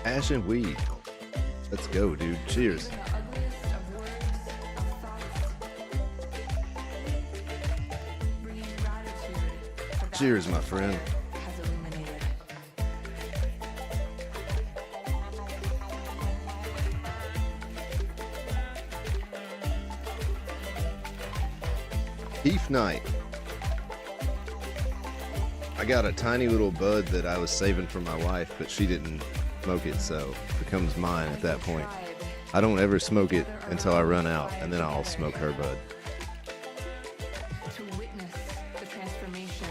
Ash and weed. Let's go, dude. Cheers. Even the ugliest of words, of thoughts, bringing gratitude for that Cheers, my which friend. fire has illuminated. Beef night. I got a tiny little bud that I was saving for my wife, but she didn't smoke it, so it becomes mine at that point. I don't ever smoke it until I run out, and then I'll smoke her bud. To witness the transformation.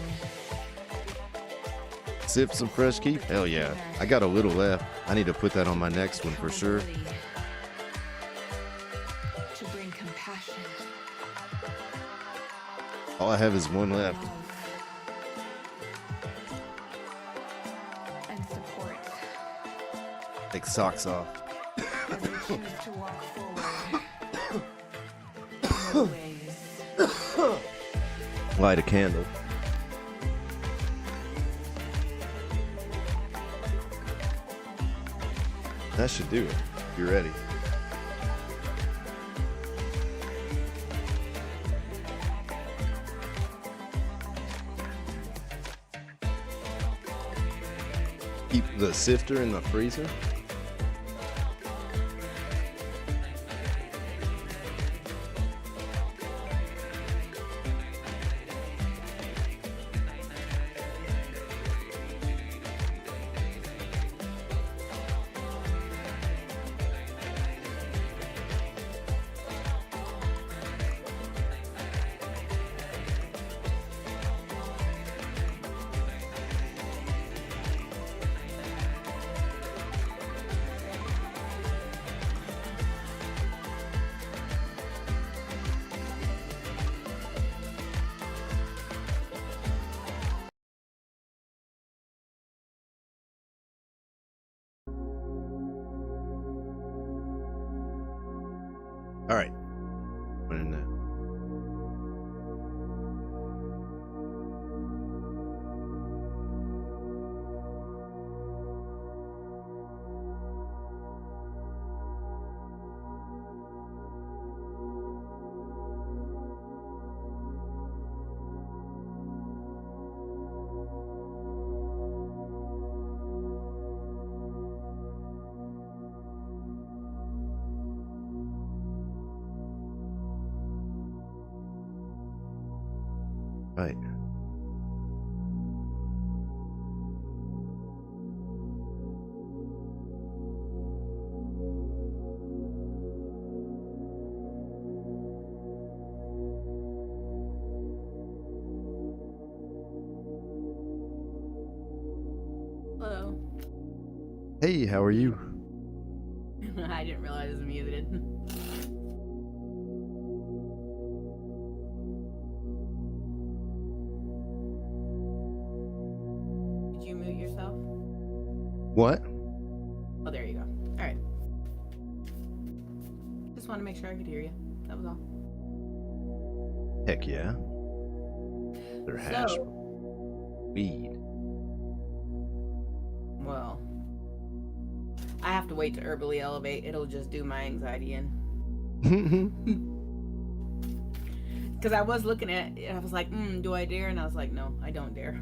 Sip some fresh keef? Hell yeah. I got a little left. I need to put that on my next one for sure. Accountability. To bring compassion. All I have is one left. Love, and support. Take socks off. As we choose to walk forward in new ways. Light a candle. That should do it. You ready? Keep the sifter in the freezer. All right. Put in there. Right. Hello. Hey, how are you? I didn't realize it was muted. Did you mute yourself? What? Oh, there you go. All right. Just wanted to make sure I could hear you. That was all. Heck yeah. They're hash. So, Weed. well, I have to wait to herbally elevate. It'll just do my anxiety in. Because I was looking at it, I was like, do I dare? And I was like, no, I don't dare.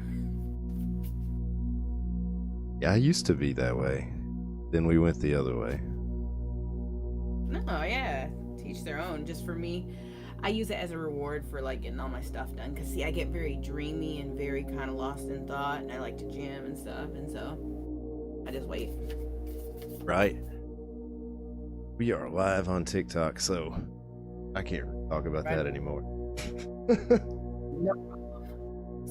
Yeah, I used to be that way. Then we went the other way. No, yeah, teach their own. Just for me, I use it as a reward for like getting all my stuff done. Cause see, I get very dreamy and very kind of lost in thought, and I like to jam and stuff, and so I just wait. Right. We are live on TikTok, so I can't talk about Right. that anymore.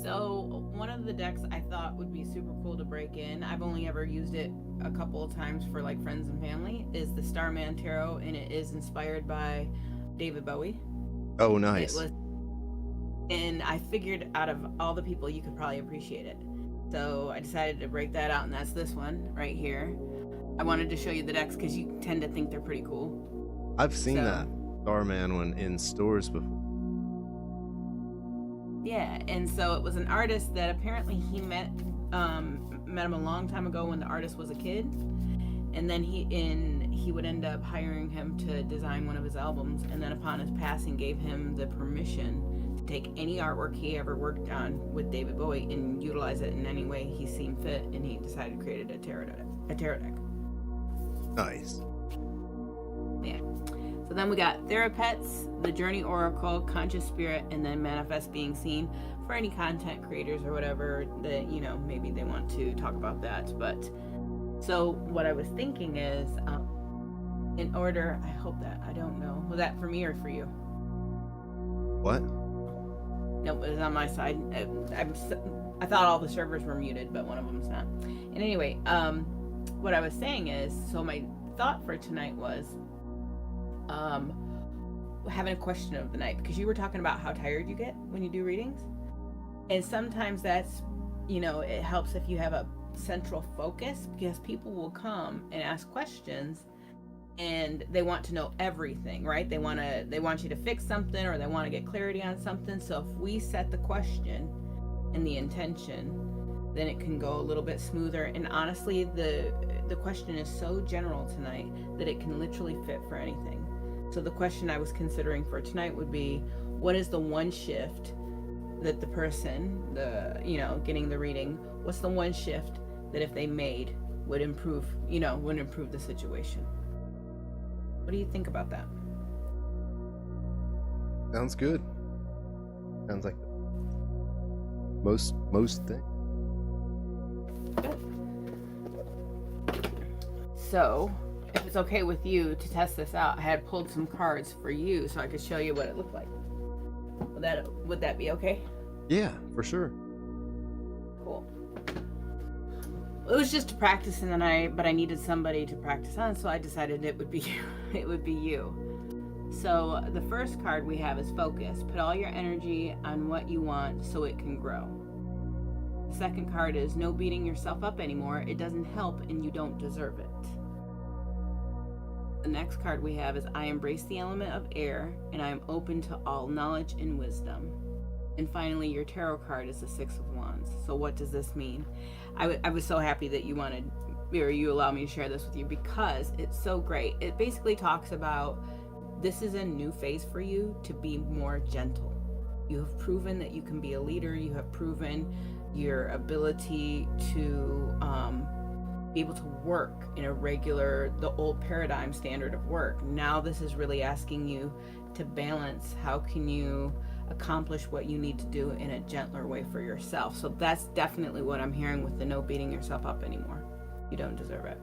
So one of the decks I thought would be super cool to break in. I've only ever used it a couple of times for like friends and family. Is the Starman Tarot, and it is inspired by David Bowie. Oh, nice. It was, and I figured out of all the people, you could probably appreciate it. So I decided to break that out, and that's this one right here. I wanted to show you the decks because you tend to think they're pretty cool. I've seen So- that Starman one in stores before. Yeah, and so it was an artist that apparently he met him a long time ago when the artist was a kid, and then he would end up hiring him to design one of his albums, and then upon his passing gave him the permission to take any artwork he ever worked on with David Bowie and utilize it in any way he seemed fit, and he decided to create a tarot deck. Nice. Yeah. So then we got Therapets, the Journey Oracle, Conscious Spirit, and then Manifest Being Seen for any content creators or whatever that, you know, maybe they want to talk about that. But so what I was thinking is, in order, I hope that, I don't know, was that for me or for you? What? Nope, it was on my side. I thought all the servers were muted, but one of them's not. And anyway, what I was saying is, so my thought for tonight was having a question of the night, because you were talking about how tired you get when you do readings, and sometimes that's, you know, it helps if you have a central focus, because people will come and ask questions and they want to know everything, right? They want you to fix something, or they want to get clarity on something. So if we set the question and the intention, then it can go a little bit smoother. And honestly, the question is so general tonight that it can literally fit for anything. So the question I was considering for tonight would be, what is the one shift that the person, getting the reading, what's the one shift that if they made would improve the situation? What do you think about that? Sounds good. Sounds like most things. So, if it's okay with you to test this out, I had pulled some cards for you so I could show you what it looked like. Would that be okay? Yeah, for sure. Cool. It was just to practice in the night, but I needed somebody to practice on, so I decided it would be you. It would be you. So the first card we have is Focus. Put all your energy on what you want so it can grow. The second card is No beating yourself up anymore. It doesn't help and you don't deserve it. The next card we have is I embrace the element of air and I am open to all knowledge and wisdom. And finally, your tarot card is the Six of Wands. So what does this mean? I was so happy that you allowed me to share this with you, because it's so great. It basically talks about this is a new phase for you to be more gentle. You have proven that you can be a leader. You have proven your ability to be able to work in the old paradigm standard of work. Now this is really asking you to balance. How can you accomplish what you need to do in a gentler way for yourself? So that's definitely what I'm hearing with the no beating yourself up anymore. You don't deserve it.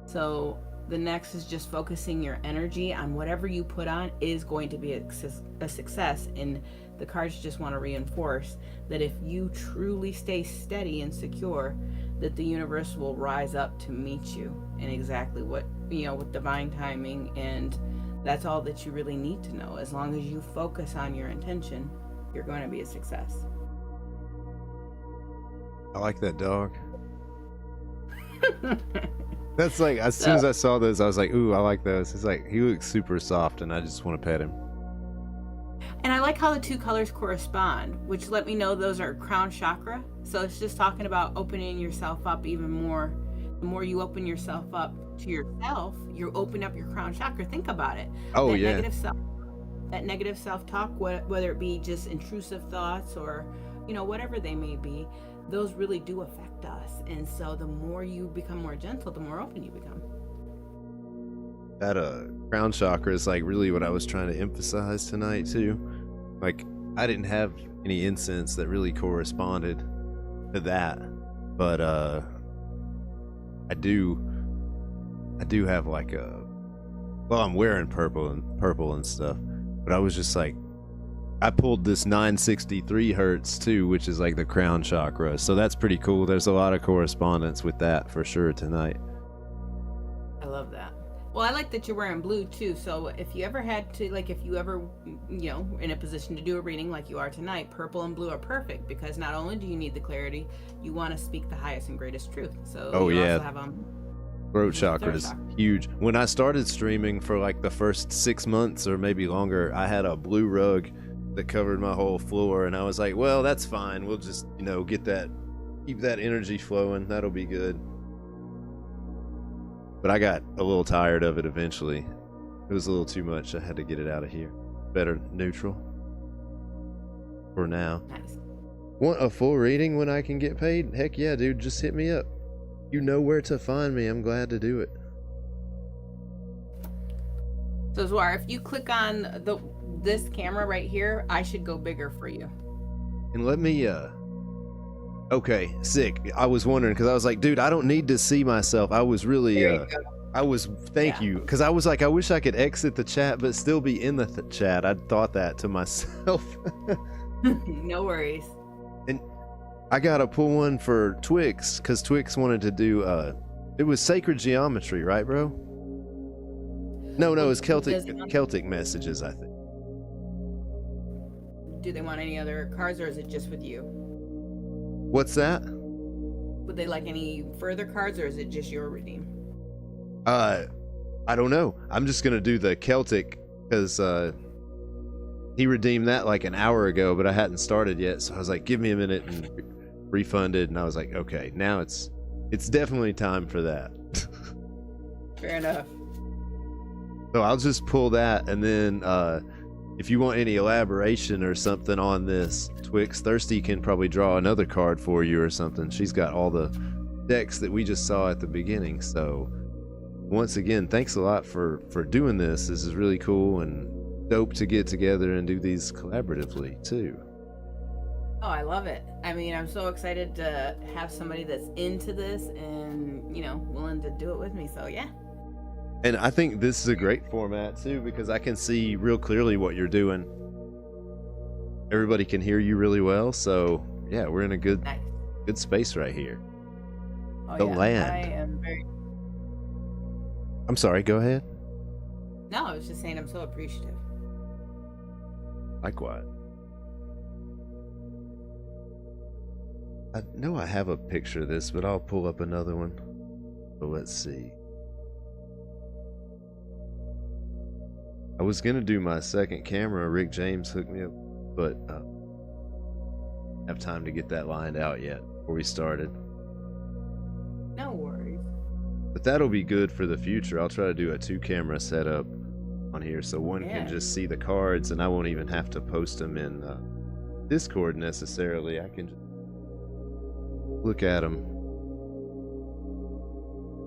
So the next is just focusing your energy on whatever you put on is going to be a success. And the cards just want to reinforce that if you truly stay steady and secure, that the universe will rise up to meet you in exactly what, with divine timing. And that's all that you really need to know. As long as you focus on your intention, you're going to be a success. I like that dog. That's like, as soon as I saw those, I was like, ooh, I like those. It's like, he looks super soft and I just want to pet him. And I like how the two colors correspond, which let me know those are crown chakra. So it's just talking about opening yourself up even more. The more you open yourself up to yourself, you open up your crown chakra. Think about it. Oh, that yeah. Negative self-talk, whether it be just intrusive thoughts or, whatever they may be, those really do affect us. And so the more you become more gentle, the more open you become. That crown chakra is like really what I was trying to emphasize tonight too. Like, I didn't have any incense that really corresponded to that, but I do have like I'm wearing purple and stuff, but I was just like, I pulled this 963 hertz too, which is like the crown chakra, so that's pretty cool. There's a lot of correspondence with that for sure tonight. I love that. Well, I like that you're wearing blue too. So if you ever had to, in a position to do a reading like you are tonight, purple and blue are perfect, because not only do you need the clarity, you want to speak the highest and greatest truth. So also have throat chakra is huge. When I started streaming for like the first 6 months or maybe longer, I had a blue rug that covered my whole floor, and I was like, well, that's fine. We'll just, keep that energy flowing. That'll be good. but I got a little tired of it eventually. It was a little too much. I had to get it out of here. Better neutral for now. Nice. Want a full reading when I can get paid? Heck yeah, dude. Just hit me up. You know where to find me. I'm glad to do it. So Zwar, if you click on this camera right here, I should go bigger for you. And let me, okay, sick. I was wondering, because I was like, dude, I don't need to see myself. I was really, There you go. I was, thank you. Because I was like, I wish I could exit the chat, but still be in the chat. I thought that to myself. No worries. And I got to pull one for Twix, because Twix wanted to do, it was Sacred Geometry, right, bro? No, it was Celtic Messages, I think. Do they want any other cards, or is it just with you? What's that? Would they like any further cards, or is it just your redeem? I don't know. I'm just gonna do the Celtic because he redeemed that like an hour ago, but I hadn't started yet. So I was like, give me a minute, and refunded. And I was like, okay, now it's definitely time for that. Fair enough. So I'll just pull that, and then if you want any elaboration or something on this, Twix Thirsty can probably draw another card for you or something. She's got all the decks that we just saw at the beginning. So once again, thanks a lot for doing this. This is really cool and dope to get together and do these collaboratively too. Oh, I love it. I mean, I'm so excited to have somebody that's into this and, you know, willing to do it with me. So yeah. And I think this is a great format too, because I can see real clearly what you're doing. Everybody can hear you really well. So yeah, we're in a good Nice. good space right here. Oh, The yeah. land. I am very. I'm sorry, go ahead. No, I was just saying I'm so appreciative. Likewise. I know I have a picture of this, but I'll pull up another one. So let's see. I was gonna do my second camera. Rick James hooked me up, but have time to get that lined out yet before we started. No worries. But that'll be good for the future. I'll try to do a 2-camera setup on here, so one Yeah. can just see the cards, and I won't even have to post them in Discord necessarily. I can just look at them.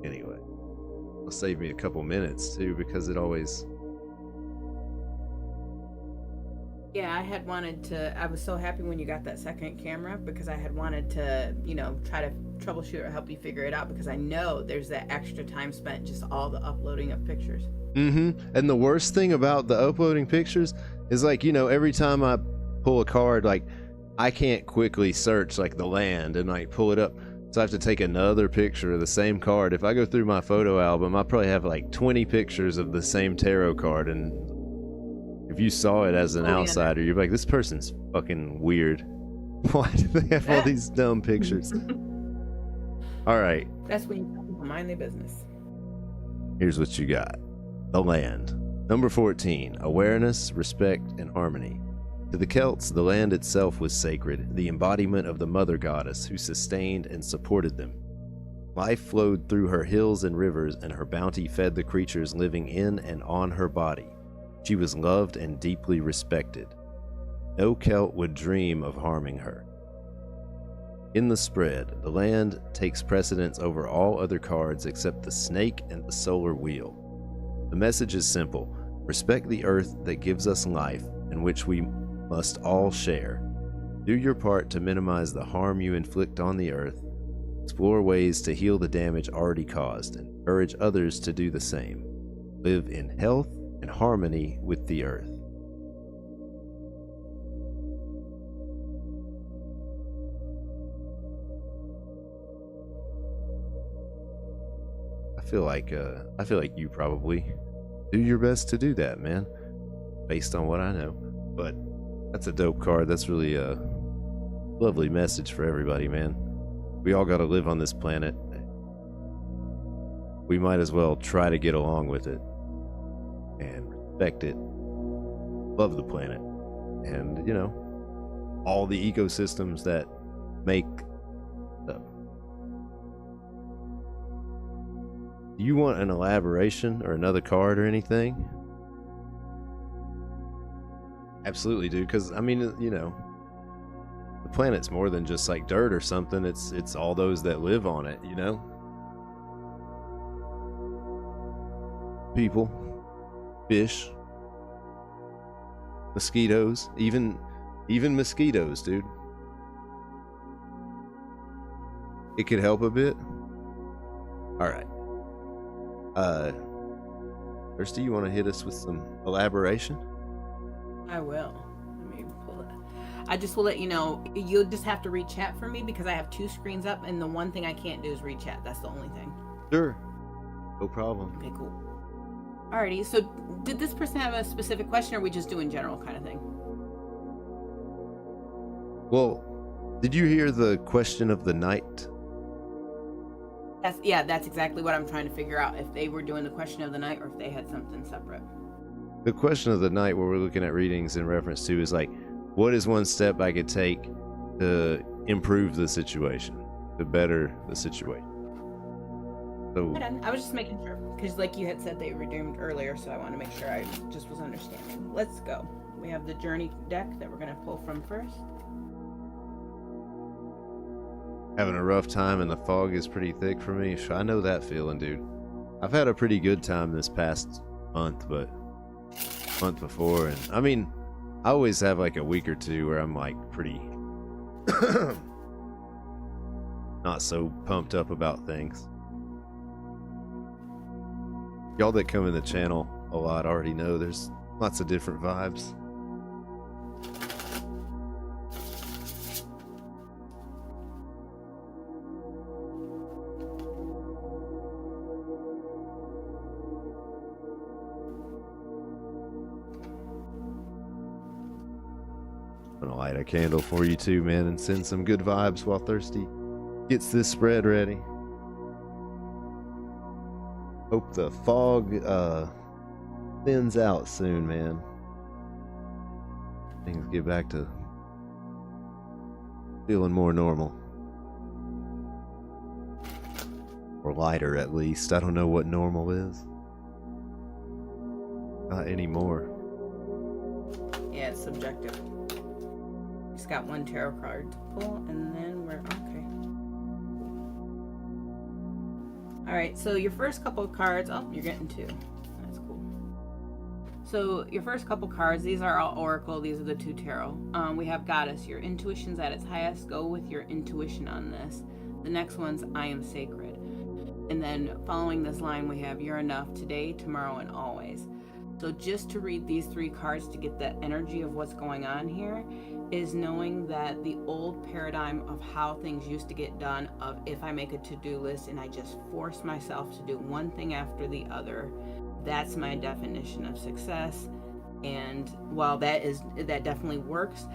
Anyway, it'll save me a couple minutes too, because it always. Yeah, I was so happy when you got that second camera, because I had wanted to, you know, try to troubleshoot or help you figure it out, because I know there's that extra time spent just all the uploading of pictures. And the worst thing about the uploading pictures is, like, you know, every time I pull a card, like, I can't quickly search like the land and like pull it up. So I have to take another picture of the same card. If I go through my photo album, I probably have like 20 pictures of the same tarot card, and if you saw it as an outsider, you're like, this person's fucking weird. Why do they have all these dumb pictures? All right, That's when you tell people mind their business. here's what you got. The land. Number 14, awareness, respect, and harmony. To the Celts, the land itself was sacred, the embodiment of the mother goddess who sustained and supported them. Life flowed through her hills and rivers, and her bounty fed the creatures living in and on her body. She was loved and deeply respected. No Celt would dream of harming her. In the spread, the land takes precedence over all other cards except the snake and the solar wheel. The message is simple: respect the earth that gives us life, and which we must all share. Do your part to minimize the harm you inflict on the earth. Explore ways to heal the damage already caused, and encourage others to do the same. Live in health and harmony with the earth. I feel like you probably do your best to do that, man, based on what I know. But that's a dope card. That's really a lovely message for everybody, man. We all got to live on this planet. We might as well try to get along with it and respect it, love the planet, and, you know, all the ecosystems that make Do you want an elaboration or another card or anything? Absolutely, dude. Because I mean, you know, the planet's more than just like dirt or something. It's all those that live on it. You know, people, fish, mosquitoes, even mosquitoes, dude. It could help a bit. All right. First, do you want to hit us with some elaboration? I will. Let me pull it. I just will let you know, you'll just have to read chat for me because I have 2 screens up, and the one thing I can't do is read chat. That's the only thing. Sure. No problem. Okay, cool. Alrighty, so did this person have a specific question, or are we just doing general kind of thing? Well, did you hear the question of the night? That's exactly what I'm trying to figure out, if they were doing the question of the night or if they had something separate. The question of the night, where we're looking at readings in reference to, is like, what is one step I could take to improve the situation, to better the situation? So, I was just making sure, because like you had said, they were doomed earlier, so I want to make sure I just was understanding. Let's go. We have the Journey deck that we're going to pull from first. having a rough time and the fog is pretty thick for me. I know that feeling, dude. I've had a pretty good time this past month, but month before, and I mean, I always have like a week or two where I'm like pretty not so pumped up about things. Y'all that come in the channel a lot already know there's lots of different vibes. I'm gonna light a candle for you too, man, and send some good vibes while Thirsty gets this spread ready. Hope the fog thins out soon, man. Things get back to feeling more normal. Or lighter, at least. I don't know what normal is. Not anymore. Yeah, it's subjective. Just got one tarot card to pull, and then we're okay. All right, so your first couple of cards. Oh, you're getting 2. That's cool. So your first couple cards, these are all Oracle. These are the 2 tarot. We have Goddess. Your intuition's at its highest. Go with your intuition on this. The next one's I am sacred. And then following this line, we have you're enough today, tomorrow, and always. So just to read these 3 cards to get that energy of what's going on here is knowing that the old paradigm of how things used to get done, of if I make a to-do list and I just force myself to do one thing after the other, that's my definition of success. And while that definitely works,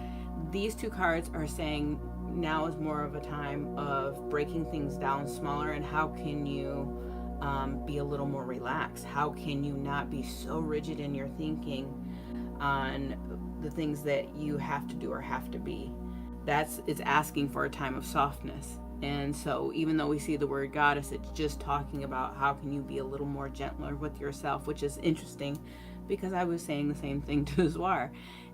these 2 cards are saying now is more of a time of breaking things down smaller, and how can you be a little more relaxed? How can you not be so rigid in your thinking on the things that you have to do or have to be? It's asking for a time of softness. And so even though we see the word goddess, it's just talking about how can you be a little more gentler with yourself, which is interesting because I was saying the same thing to Zwar.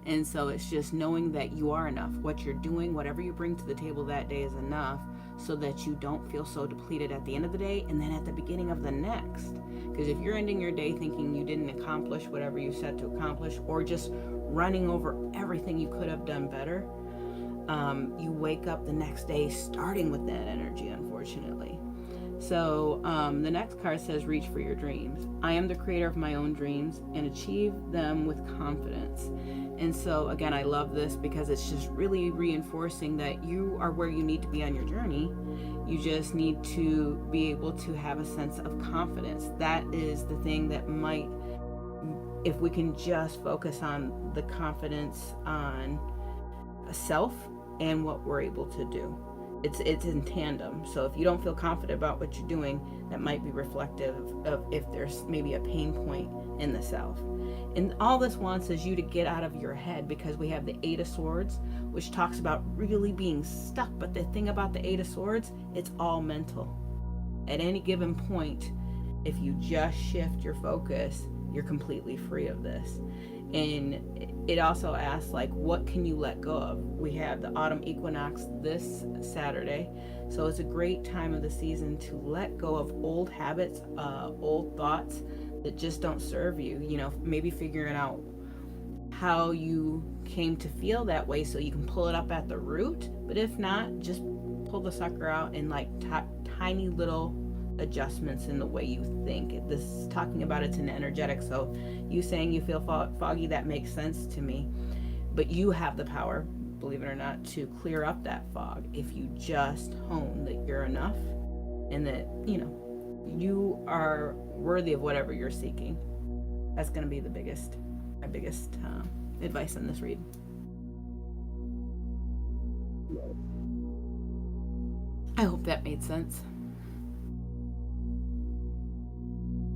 And so it's just knowing that you are enough. What you're doing, whatever you bring to the table that day is enough, so that you don't feel so depleted at the end of the day and then at the beginning of the next. Because if you're ending your day thinking you didn't accomplish whatever you set to accomplish, or just running over everything you could have done better, you wake up the next day starting with that energy, unfortunately. So the next card says reach for your dreams. I am the creator of my own dreams and achieve them with confidence. And so again, I love this because it's just really reinforcing that you are where you need to be on your journey. You just need to be able to have a sense of confidence. That is the thing that might, if we can just focus on the confidence on self and what we're able to do. It's in tandem. So if you don't feel confident about what you're doing, that might be reflective of if there's maybe a pain point in the self. And all this wants is you to get out of your head, because we have the 8 of Swords, which talks about really being stuck. But the thing about the 8 of Swords, it's all mental. At any given point, if you just shift your focus, you're completely free of this. And it also asks, like, what can you let go of? We have the autumn equinox this Saturday, so it's a great time of the season to let go of old habits, old thoughts that just don't serve you. You know, maybe figuring out how you came to feel that way so you can pull it up at the root. But if not, just pull the sucker out and like tiny little adjustments in the way you think. This is talking about it's an energetic, so you saying you feel foggy, that makes sense to me. But you have the power, believe it or not, to clear up that fog if you just hone that you're enough and that, you know, you are worthy of whatever you're seeking. That's going to be my biggest advice on this read. I hope that made sense.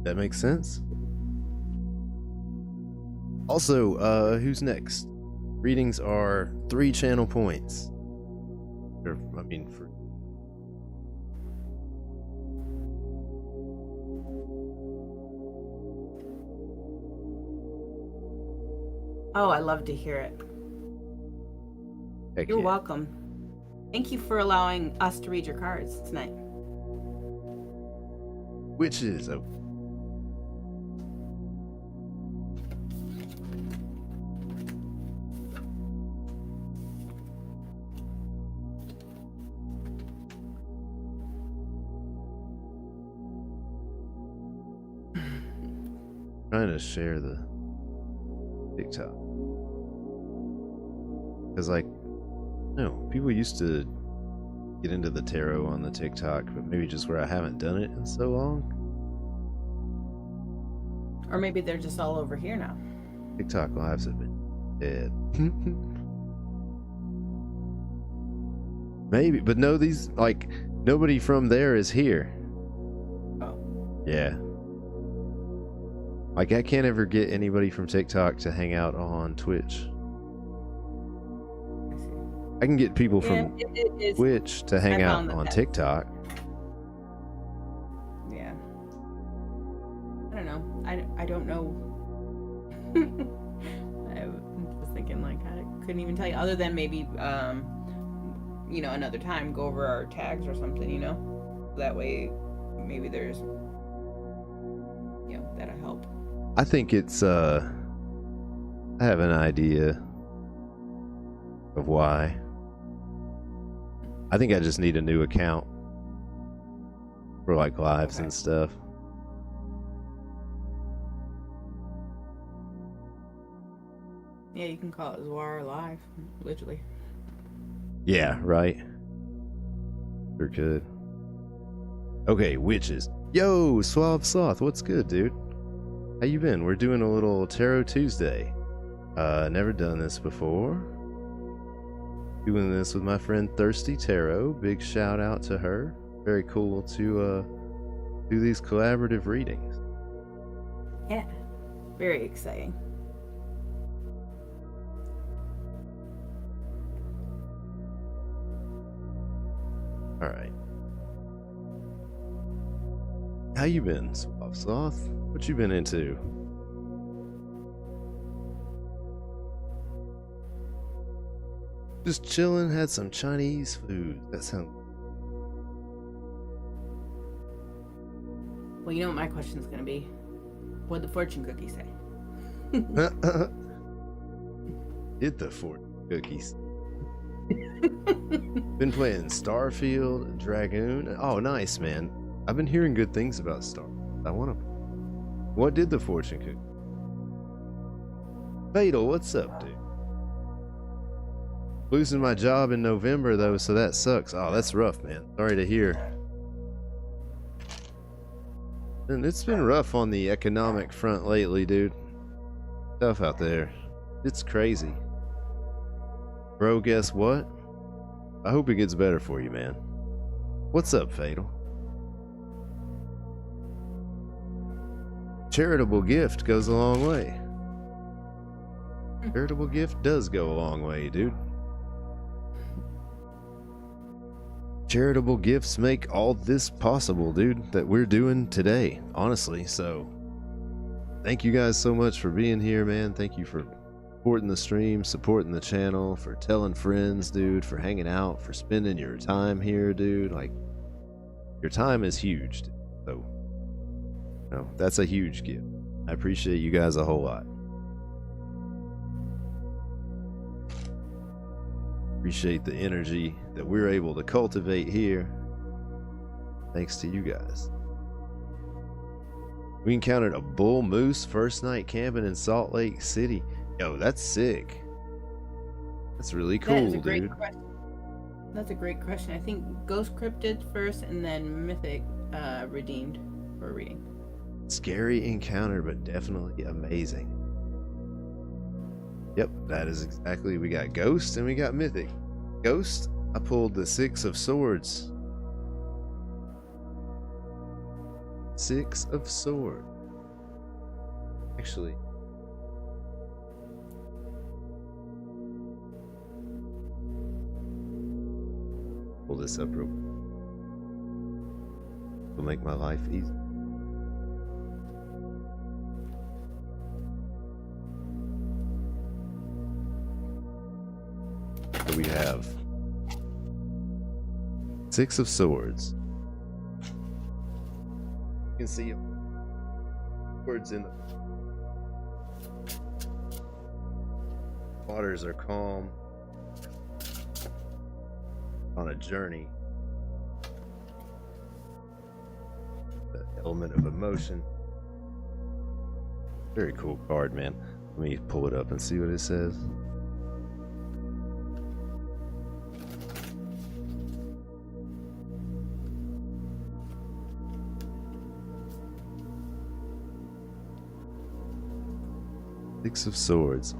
That makes sense. Also, who's next? Readings are 3 channel points. Or, I mean, for Oh, I love to hear it. heck You're yeah. welcome. Thank you for allowing us to read your cards tonight. Witches. Oh, trying to share the TikTok. Because, like, no, people used to get into the tarot on the TikTok, but maybe just where I haven't done it in so long. Or maybe they're just all over here now. TikTok lives have been dead. Maybe, but no, these, like, nobody from there is here. Oh. Yeah. Like, I can't ever get anybody from TikTok to hang out on Twitch. I see. I can get people Yeah, from it is. Twitch to hang I out found that on that's- TikTok. Yeah. I don't know. I don't know. I was thinking, like, I couldn't even tell you, other than maybe, you know, another time go over our tags or something, you know? That way, maybe there's, you know, that'll help. I think it's, I have an idea of why. I think I just need a new account for, like, lives Okay. and stuff. Yeah, you can call it Zwar Live, literally. Yeah, right. Sure could. Okay, witches. Yo, Suave Sloth, what's good, dude? How you been? We're doing a little Tarot Tuesday. Never done this before. Doing this with my friend Thirsty Tarot. Big shout out to her. Very cool to do these collaborative readings. Yeah. Very exciting. All right. How you been, Suave Sloth? What you been into? Just chilling, had some Chinese food. That sounds... Well, you know what my question's gonna be? What'd the fortune cookie say? Hit the fortune cookies. Been playing Starfield, Dragoon. Oh, nice, man. I've been hearing good things about Star. I want to... What did the fortune cookie? Fatal, what's up, dude? Losing my job in November, though, so that sucks. Oh, that's rough, man. Sorry to hear. And it's been rough on the economic front lately, dude. Tough out there. It's crazy. Bro, guess what? I hope it gets better for you, man. What's up, Fatal? Charitable gift goes a long way. Charitable gift does go a long way, dude. charitable gifts make all this possible, dude, that we're doing today, honestly. So thank you guys so much for being here, man. Thank you for supporting the stream, supporting the channel, for telling friends, dude, for hanging out, for spending your time here, dude. Like, your time is huge, dude. So, that's a huge gift. I appreciate you guys a whole lot. Appreciate the energy that we're able to cultivate here, thanks to you guys. We encountered a bull moose first night camping in Salt Lake City. Yo, that's sick. That's really That cool, is a great dude. question. That's a great question. I think Ghost Cryptid first, and then Mythic redeemed for reading. Scary encounter, but definitely amazing. Yep, that is exactly. We got Ghost and we got Mythic. Ghost, I pulled the Six of Swords. Six of Swords. Actually, pull this up real quick. It'll make my life easy. So we have Six of Swords. You can see words in the waters are calm, on a journey. The element of emotion. Very cool card, man. Let me pull it up and see what it says. Six of Swords.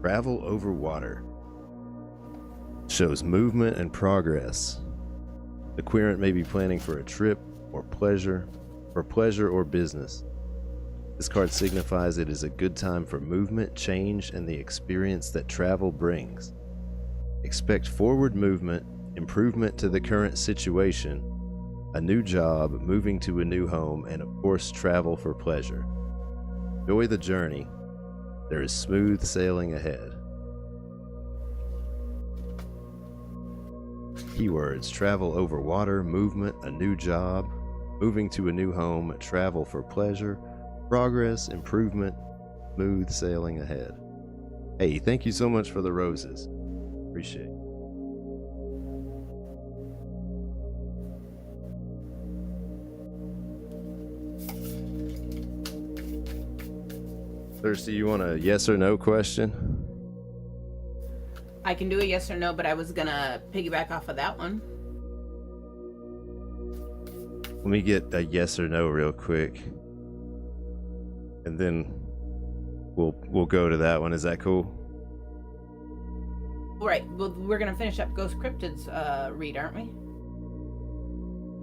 Travel over water. Shows movement and progress. The querent may be planning for a trip or pleasure or business. This card signifies it is a good time for movement, change, and the experience that travel brings. Expect forward movement, improvement to the current situation, a new job, moving to a new home, and of course travel for pleasure. Enjoy the journey. There is smooth sailing ahead. Keywords: travel over water, movement, a new job, moving to a new home, travel for pleasure, progress, improvement, smooth sailing ahead. Hey, thank you so much for the roses. Appreciate it. Thirsty, you want a yes or no question? I can do a yes or no, but I was gonna piggyback off of that one. Let me get a yes or no real quick, and then we'll go to that one. Is that cool? All right. Well, we're gonna finish up Ghost Cryptid's read, aren't we?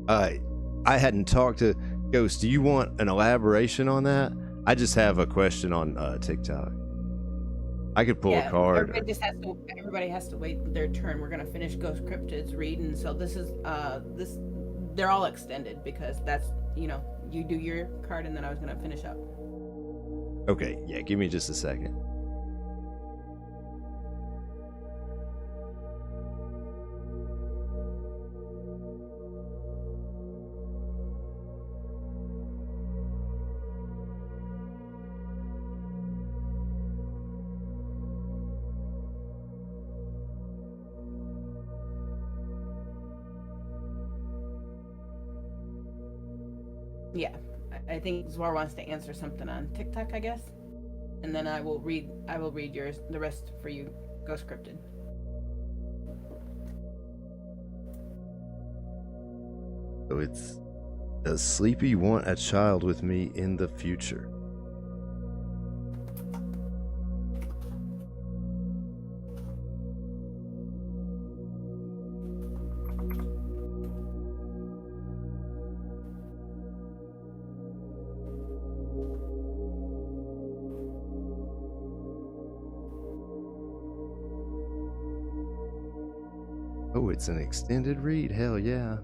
I hadn't talked to Ghost. Do you want an elaboration on that? I just have a question on TikTok. I could pull a card. Everybody has to wait their turn. We're gonna finish Ghost Cryptid's read, and so this is they're all extended because that's you do your card and then I was gonna finish up. Okay, yeah, give me just a second. Yeah, I think Zwar wants to answer something on TikTok, I guess, and then I will read yours, the rest for you, Ghost Cryptid. So it's, does Sleepy want a child with me in the future? Oh, it's an extended read. Hell yeah.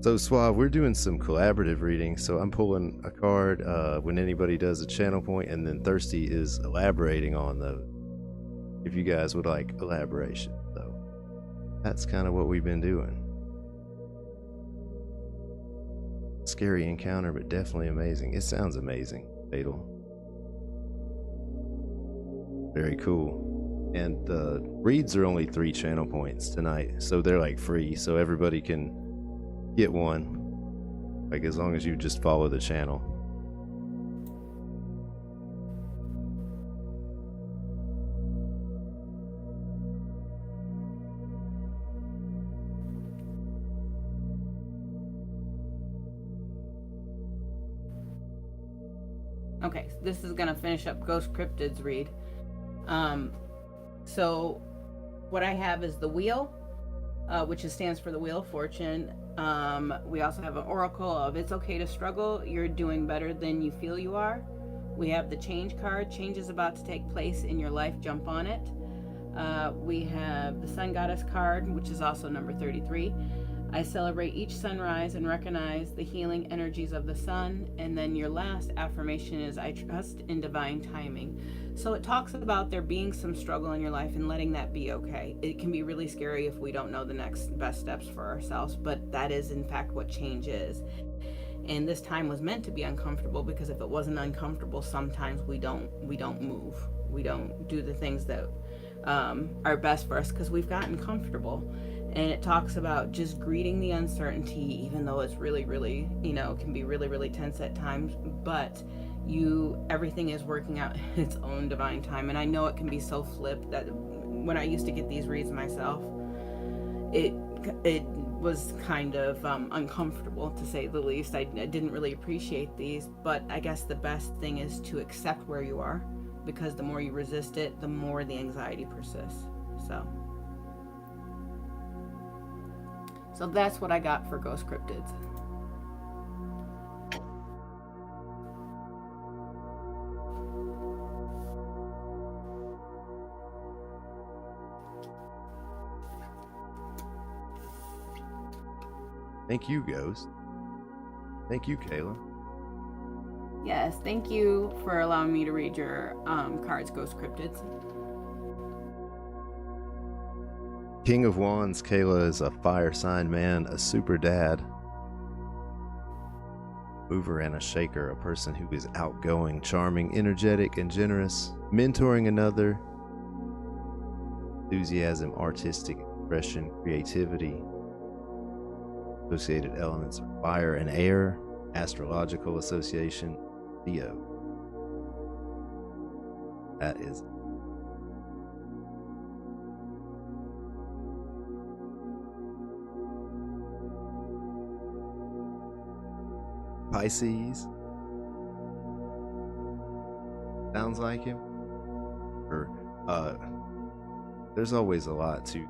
So Suave, we're doing some collaborative reading. So I'm pulling a card when anybody does a channel point, and then Thirsty is elaborating on those. If you guys would like elaboration, so that's kind of what we've been doing. Scary encounter, but definitely amazing. It sounds amazing. Fatal. Very cool. And the reads are only 3 channel points tonight, so they're like free, so everybody can get one, like as long as you just follow the channel. Okay, so this is gonna finish up Ghost Cryptids read. So what I have is the wheel, which stands for the Wheel of Fortune. We also have an oracle of it's okay to struggle. You're doing better than you feel you are. We have the change card. Change is about to take place in your life. Jump on it. We have the Sun Goddess card, which is also number 33. I celebrate each sunrise and recognize the healing energies of the sun. And then your last affirmation is I trust in divine timing. So it talks about there being some struggle in your life and letting that be okay. It can be really scary if we don't know the next best steps for ourselves, but that is in fact what change is. And this time was meant to be uncomfortable, because if it wasn't uncomfortable, sometimes we don't move. We don't do the things that are best for us because we've gotten comfortable. And it talks about just greeting the uncertainty, even though it's really, really, can be really, really tense at times, but everything is working out in its own divine time. And I know it can be so flipped that when I used to get these reads myself, it was kind of uncomfortable, to say the least. I didn't really appreciate these, but I guess the best thing is to accept where you are, because the more you resist it, the more the anxiety persists. So that's what I got for Ghost Cryptids. Thank you, Ghost. Thank you, Kayla. Yes, thank you for allowing me to read your cards, Ghost Cryptids. King of Wands, Kayla is a fire sign man, a super dad, mover and a shaker, a person who is outgoing, charming, energetic, and generous, mentoring another, enthusiasm, artistic expression, creativity. Associated elements are fire and air, astrological association, Leo. That is Pisces. Sounds like him. Or there's always a lot to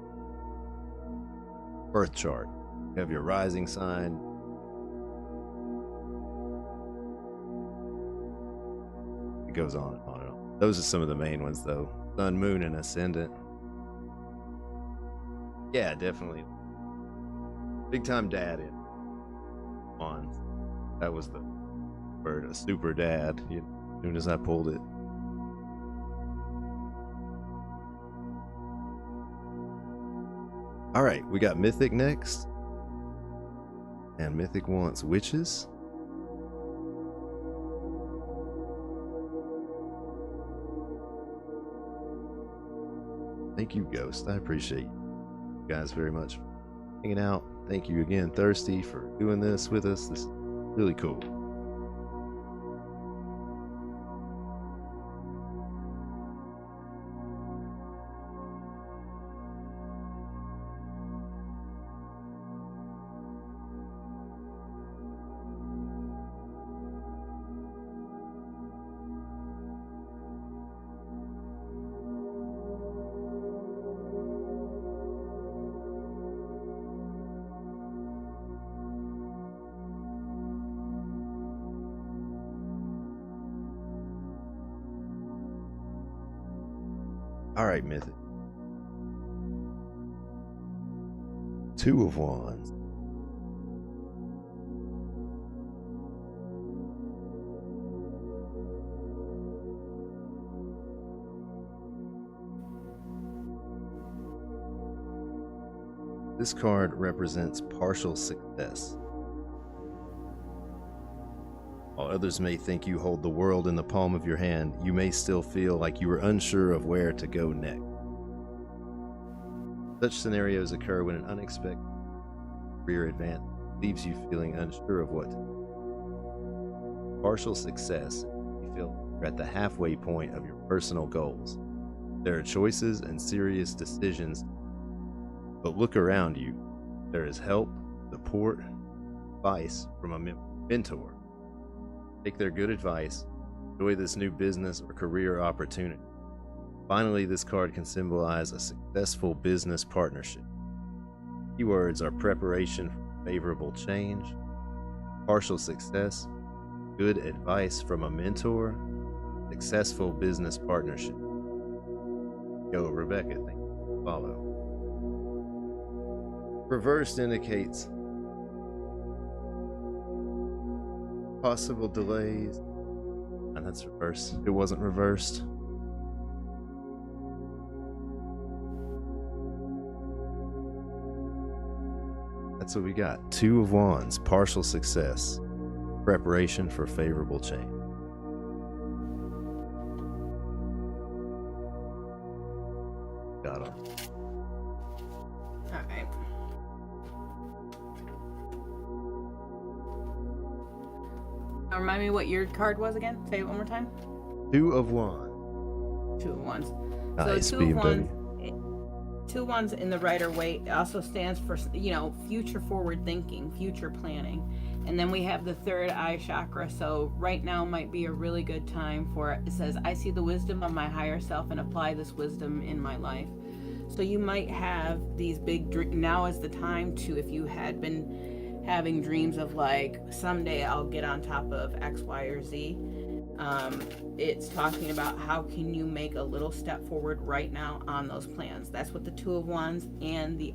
birth chart. You have your rising sign. It goes on and on and on. Those are some of the main ones, though. Sun, moon, and ascendant. Yeah, definitely. Big time dad in Wands. That was the word, a super dad, as soon as I pulled it. All right, we got Mythic next. And Mythic wants witches. Thank you, Ghost. I appreciate you guys very much for hanging out. Thank you again, Thirsty, for doing this with us. This is really cool. All right, Mythic. Two of Wands. This card represents partial success. While others may think you hold the world in the palm of your hand, you may still feel like you are unsure of where to go next. Such scenarios occur when an unexpected career advance leaves you feeling unsure of what to do. Partial success, you feel you're at the halfway point of your personal goals. There are choices and serious decisions, but look around you. There is help, support, advice from a mentor. Take their good advice, enjoy this new business or career opportunity. Finally, this card can symbolize a successful business partnership. Keywords are preparation for favorable change, partial success, good advice from a mentor, successful business partnership. Yo, Rebecca, thank you for follow. Reversed indicates possible delays, and that's reversed. It wasn't reversed. That's what we got. Two of Wands, partial success, preparation for favorable change. Got him. All right. Remind me what your card was again. Say it one more time. Two of Wands. Two of Wands. Nice, So two of BMW. Wands. Two Wands in the Rider Waite also stands for, future forward thinking, future planning. And then we have the third eye chakra. So right now might be a really good time for it. It says, I see the wisdom of my higher self and apply this wisdom in my life. So you might have these big dreams. Now is the time to, if you had been having dreams of like, someday I'll get on top of X, Y, or Z. It's talking about how can you make a little step forward right now on those plans. That's what the Two of Wands and the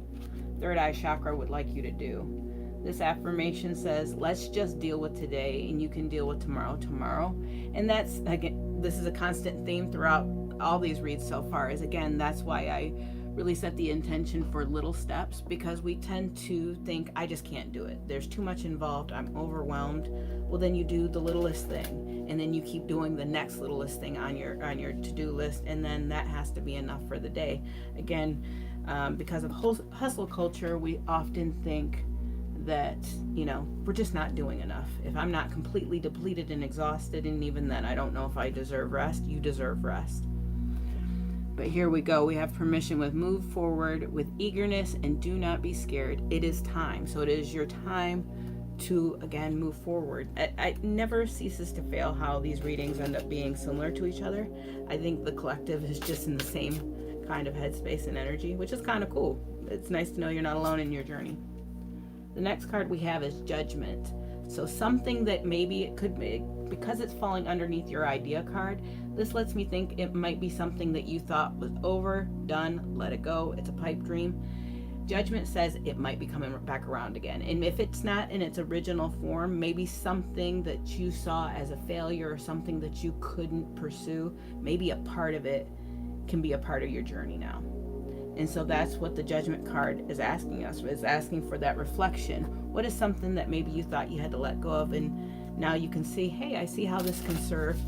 third eye chakra would like you to do. This affirmation says, let's just deal with today and you can deal with tomorrow. And that's, again, this is a constant theme throughout all these reads so far, is again, that's why I really set the intention for little steps, because we tend to think, I just can't do it. There's too much involved. I'm overwhelmed. Well, then you do the littlest thing, and then you keep doing the next littlest thing on your to-do list, and then that has to be enough for the day. Again, because of hustle culture, we often think that, we're just not doing enough. If I'm not completely depleted and exhausted, and even then I don't know if I deserve rest, you deserve rest. But here we go. We have permission with move forward with eagerness and do not be scared. It is time. So it is your time to, again, move forward. I never ceases to fail how these readings end up being similar to each other. I think the collective is just in the same kind of headspace and energy, which is kind of cool. It's nice to know you're not alone in your journey. The next card we have is Judgment. So something that maybe it could be, because it's falling underneath your idea card, this lets me think it might be something that you thought was over, done, let it go, it's a pipe dream. Judgment says it might be coming back around again. And if it's not in its original form, maybe something that you saw as a failure or something that you couldn't pursue, maybe a part of it can be a part of your journey now. And so that's what the Judgment card is asking us, is asking for that reflection. What is something that maybe you thought you had to let go of, and now you can see, hey, I see how this can serve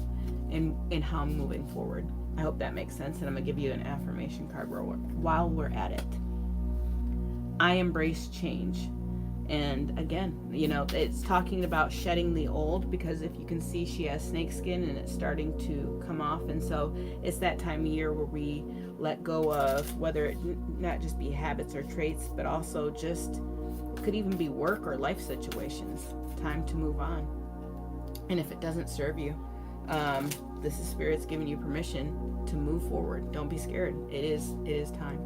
in how I'm moving forward. I hope that makes sense, and I'm gonna give you an affirmation card while we're at it. I embrace change. And again, it's talking about shedding the old, because if you can see, she has snake skin and it's starting to come off. And so it's that time of year where we let go of, whether it not just be habits or traits, but also just, it could even be work or life situations. Time to move on. And if it doesn't serve you, this is Spirit's giving you permission to move forward. Don't be scared. It is time.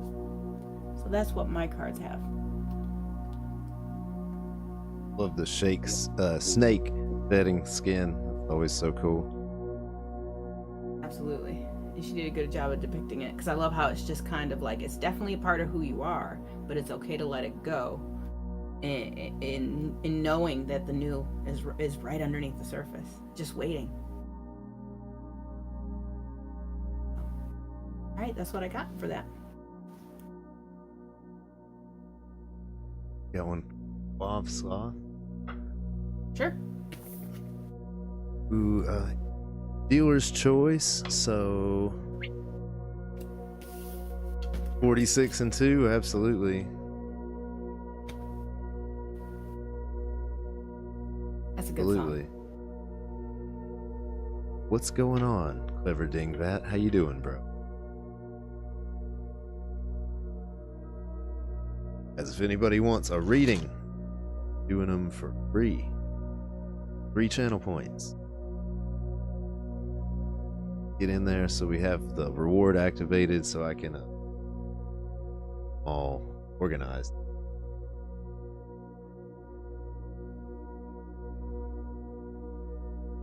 So that's what my cards have. Love the snake shedding skin. Always so cool. Absolutely. She did a good job of depicting it because I love how it's just kind of like it's definitely a part of who you are, but it's okay to let it go, in knowing that the new is right underneath the surface, just waiting. All right, that's what I got for that. Got one. Bob Sloth. Sure. Ooh, dealer's choice. So 46 and 2, absolutely. That's a good Absolutely. song. What's going on, Clever Dingbat? How you doing, bro? As if anybody wants a reading, doing them for free. 3 channel points. Get in there so we have the reward activated so I can all organized.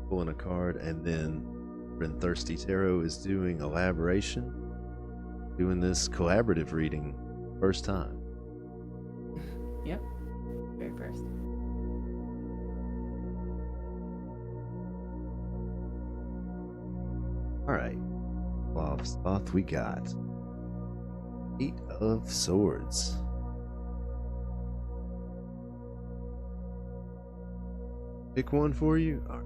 Pulling a card, and then Ren Thirsty Tarot is doing elaboration, doing this collaborative reading first time. Yep. Very first. All right, Bob Sloth, we got 8 of Swords. Pick one for you. All right.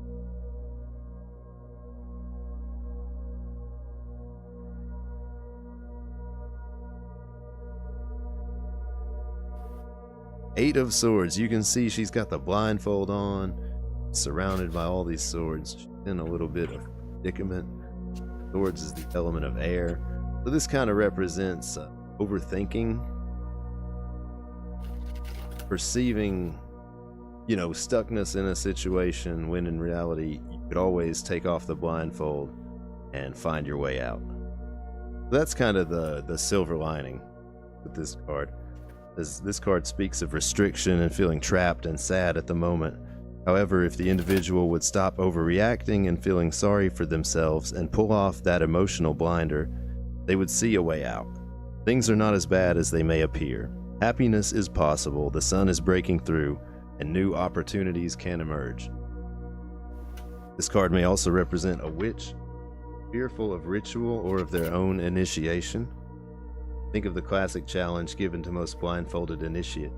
Eight of Swords. You can see she's got the blindfold on, surrounded by all these swords. She's in a little bit of predicament. Swords is the element of air. So this kind of represents overthinking, perceiving, stuckness in a situation when in reality you could always take off the blindfold and find your way out. That's kind of the silver lining with this card. This card speaks of restriction and feeling trapped and sad at the moment. However, if the individual would stop overreacting and feeling sorry for themselves and pull off that emotional blinder, they would see a way out. Things are not as bad as they may appear. Happiness is possible, the sun is breaking through, and new opportunities can emerge. This card may also represent a witch, fearful of ritual or of their own initiation. Think of the classic challenge given to most blindfolded initiate.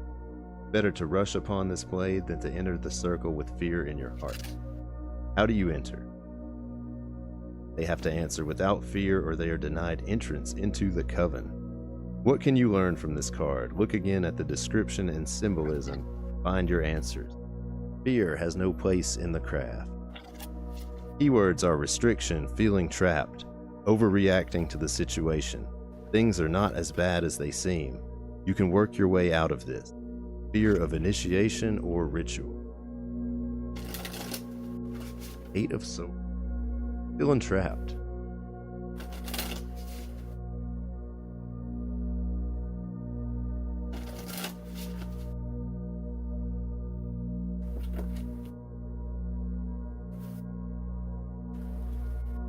Better to rush upon this blade than to enter the circle with fear in your heart. How do you enter? They have to answer without fear or they are denied entrance into the coven. What can you learn from this card? Look again at the description and symbolism. Find your answers. Fear has no place in the craft. Keywords are restriction, feeling trapped, overreacting to the situation. Things are not as bad as they seem. You can work your way out of this. Fear of initiation or ritual. 8 of Swords. Feeling trapped.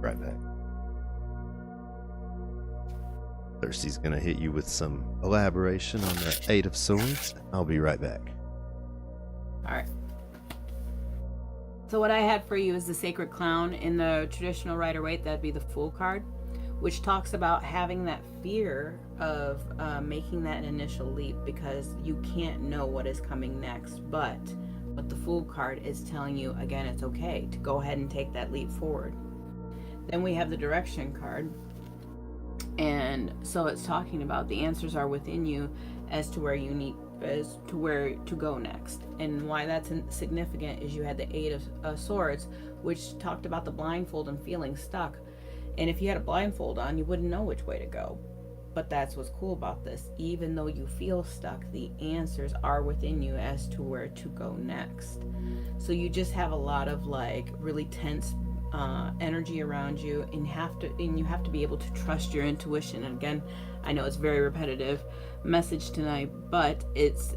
Right back. Thirsty's gonna hit you with some elaboration on the 8 of Swords. I'll be right back. All right. So what I had for you is the Sacred Clown. In the traditional Rider-Waite, that'd be the Fool card, which talks about having that fear of making that initial leap because you can't know what is coming next. But what the Fool card is telling you, again, it's okay to go ahead and take that leap forward. Then we have the Direction card. And so it's talking about the answers are within you as to where to go next. And why that's significant is you had the 8 of Swords, which talked about the blindfold and feeling stuck. And if you had a blindfold on, you wouldn't know which way to go. But that's what's cool about this. Even though you feel stuck, the answers are within you as to where to go next. So you just have a lot of like really tense energy around you, and you have to be able to trust your intuition. And again, I know it's very repetitive message tonight, but it's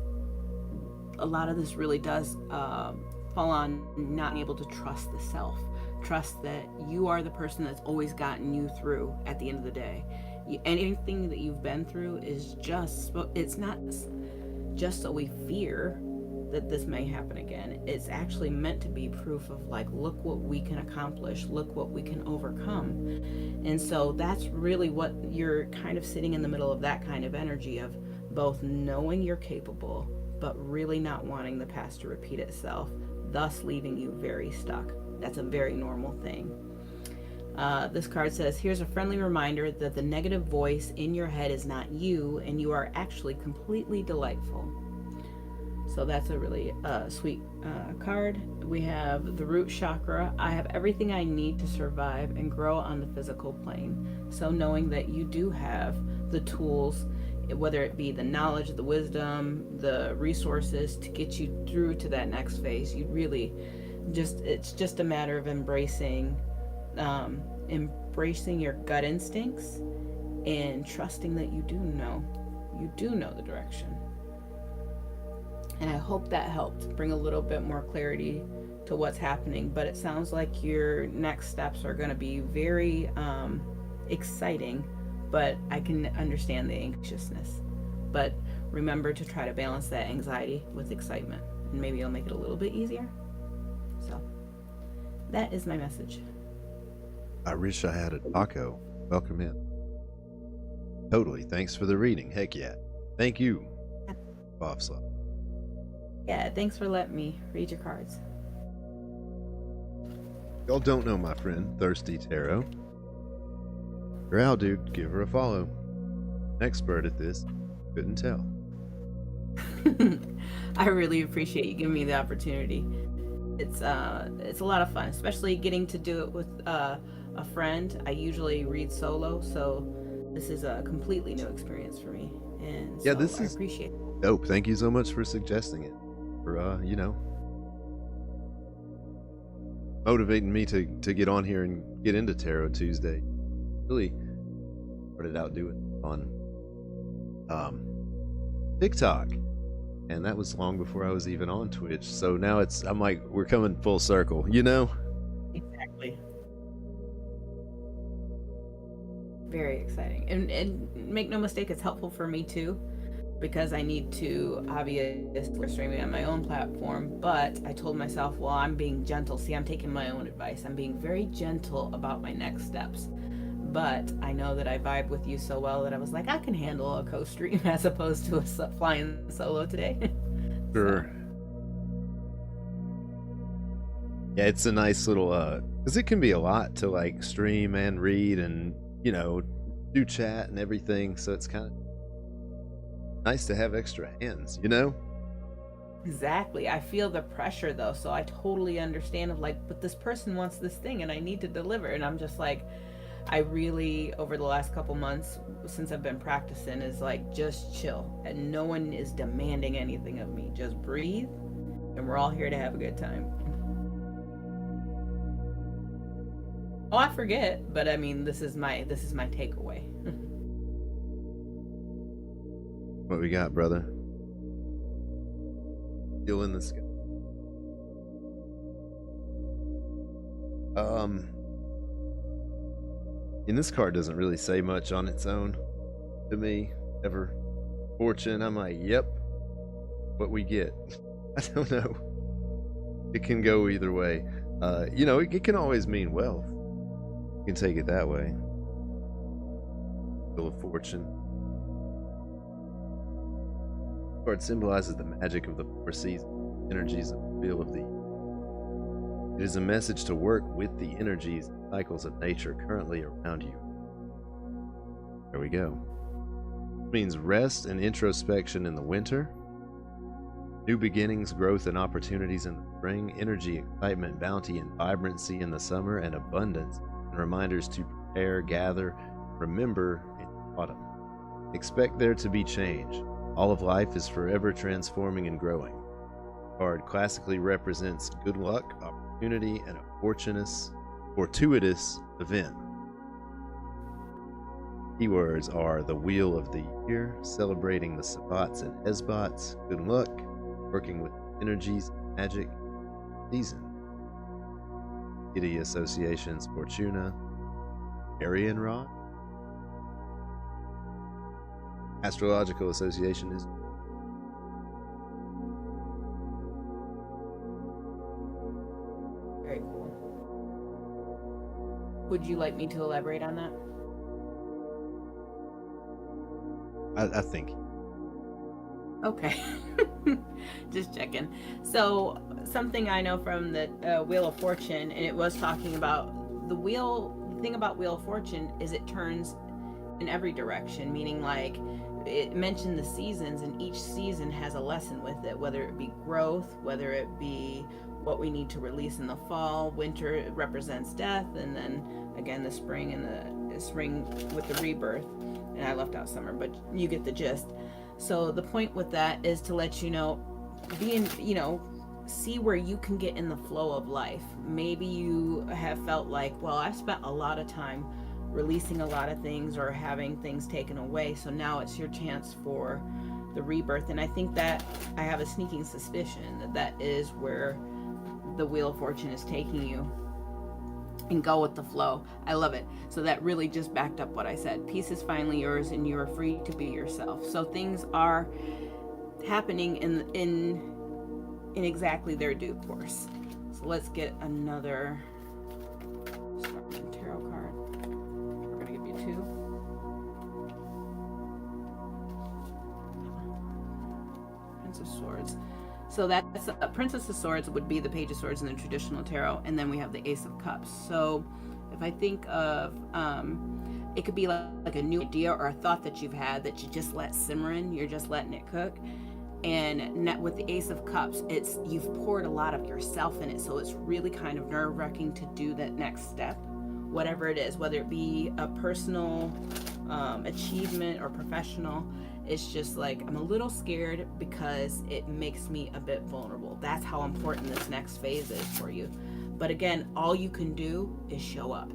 a lot of this really does fall on not being able to trust the self. Trust that you are the person that's always gotten you through at the end of the day. Anything that you've been through is just, it's not just so we fear that this may happen again. It's actually meant to be proof of like, look what we can accomplish, look what we can overcome. And so that's really what you're kind of sitting in the middle of, that kind of energy of both knowing you're capable, but really not wanting the past to repeat itself, thus leaving you very stuck. That's a very normal thing. This card says, here's a friendly reminder that the negative voice in your head is not you, and you are actually completely delightful. So that's a really sweet card. We have the root chakra. I have everything I need to survive and grow on the physical plane. So knowing that you do have the tools, whether it be the knowledge, the wisdom, the resources to get you through to that next phase. You really just, it's just a matter of embracing your gut instincts and trusting that you do know the direction. And I hope that helped bring a little bit more clarity to what's happening. But it sounds like your next steps are going to be very exciting, but I can understand the anxiousness. But remember to try to balance that anxiety with excitement, and maybe it'll make it a little bit easier. So that is my message. I wish I had a taco. Welcome in. Totally. Thanks for the reading. Heck yeah. Thank you, Bob Slot. Yeah, thanks for letting me read your cards. Y'all don't know my friend, Thirsty Tarot. Growl dude, give her a follow. Expert at this. Couldn't tell. I really appreciate you giving me the opportunity. It's a lot of fun, especially getting to do it with a friend. I usually read solo, so this is a completely new experience for me. And Yeah, so this I is appreciate it. dope. Thank you so much for suggesting it. For motivating me to get on here and get into Tarot Tuesday. Really started out doing on TikTok, and that was long before I was even on Twitch. So now I'm like, we're coming full circle, Exactly. Very exciting. And make no mistake, it's helpful for me too, because I need to obviously streaming on my own platform. But I told myself, well, I'm being gentle. See, I'm taking my own advice. I'm being very gentle about my next steps. But I know that I vibe with you so well that I was like, I can handle a co-stream as opposed to a flying solo today. Sure. Yeah, it's a nice little because it can be a lot to like stream and read and do chat and everything. So it's kind of nice to have extra hands, Exactly. I feel the pressure though, so I totally understand of like, but this person wants this thing and I need to deliver. And I'm just like, I really, over the last couple months since I've been practicing, is like, just chill. And no one is demanding anything of me. Just breathe, and we're all here to have a good time. Oh, I forget, but I mean, this is my takeaway. What we got, brother? Still in the sky. And this card doesn't really say much on its own to me, ever. Fortune, I'm like, yep, what we get. I don't know. It can go either way. It can always mean wealth. You can take it that way. Wheel of Fortune. The card symbolizes the magic of the four seasons, energies of the wheel of the. It is a message to work with the energies and cycles of nature currently around you. There we go. It means rest and introspection in the winter, new beginnings, growth and opportunities in the spring, energy, excitement, bounty, and vibrancy in the summer, and abundance, and reminders to prepare, gather, remember in autumn. Expect there to be change. All of life is forever transforming and growing. The card classically represents good luck, opportunity, and a fortuitous event. Keywords are the Wheel of the Year, celebrating the Sabbats and Hesbots, good luck, working with energies, magic, season. Kitty Association's Fortuna. Arian Rod. Astrological Association is. Very cool. Would you like me to elaborate on that? I think. Okay. Just checking. So, something I know from the Wheel of Fortune, and it was talking about the wheel. The thing about Wheel of Fortune is it turns in every direction, meaning like it mentioned the seasons, and each season has a lesson with it, whether it be growth, whether it be what we need to release in the fall. Winter represents death, and then again the spring, and the spring with the rebirth. And I left out summer, but you get the gist. So the point with that is to let you know, see where you can get in the flow of life. Maybe you have felt like, well, I've spent a lot of time releasing a lot of things or having things taken away, so now it's your chance for the rebirth. And I think that I have a sneaking suspicion that that is where the Wheel of Fortune is taking you. And go with the flow. I love it. So that really just backed up what I said. Peace is finally yours, and you are free to be yourself. So things are happening in exactly their due course. So let's get another Starman tarot card. We're gonna give you two. Prince of Swords. So that's a Princess of Swords would be the Page of Swords in the traditional tarot, and then we have the Ace of Cups. So if I think of, it could be like a new idea or a thought that you've had that you just let simmer in, you're just letting it cook. And with the Ace of Cups, it's you've poured a lot of yourself in it, so it's really kind of nerve-wracking to do that next step, whatever it is, whether it be a personal achievement or professional. It's just like I'm a little scared because it makes me a bit vulnerable. That's how important this next phase is for you. But again, all you can do is show up.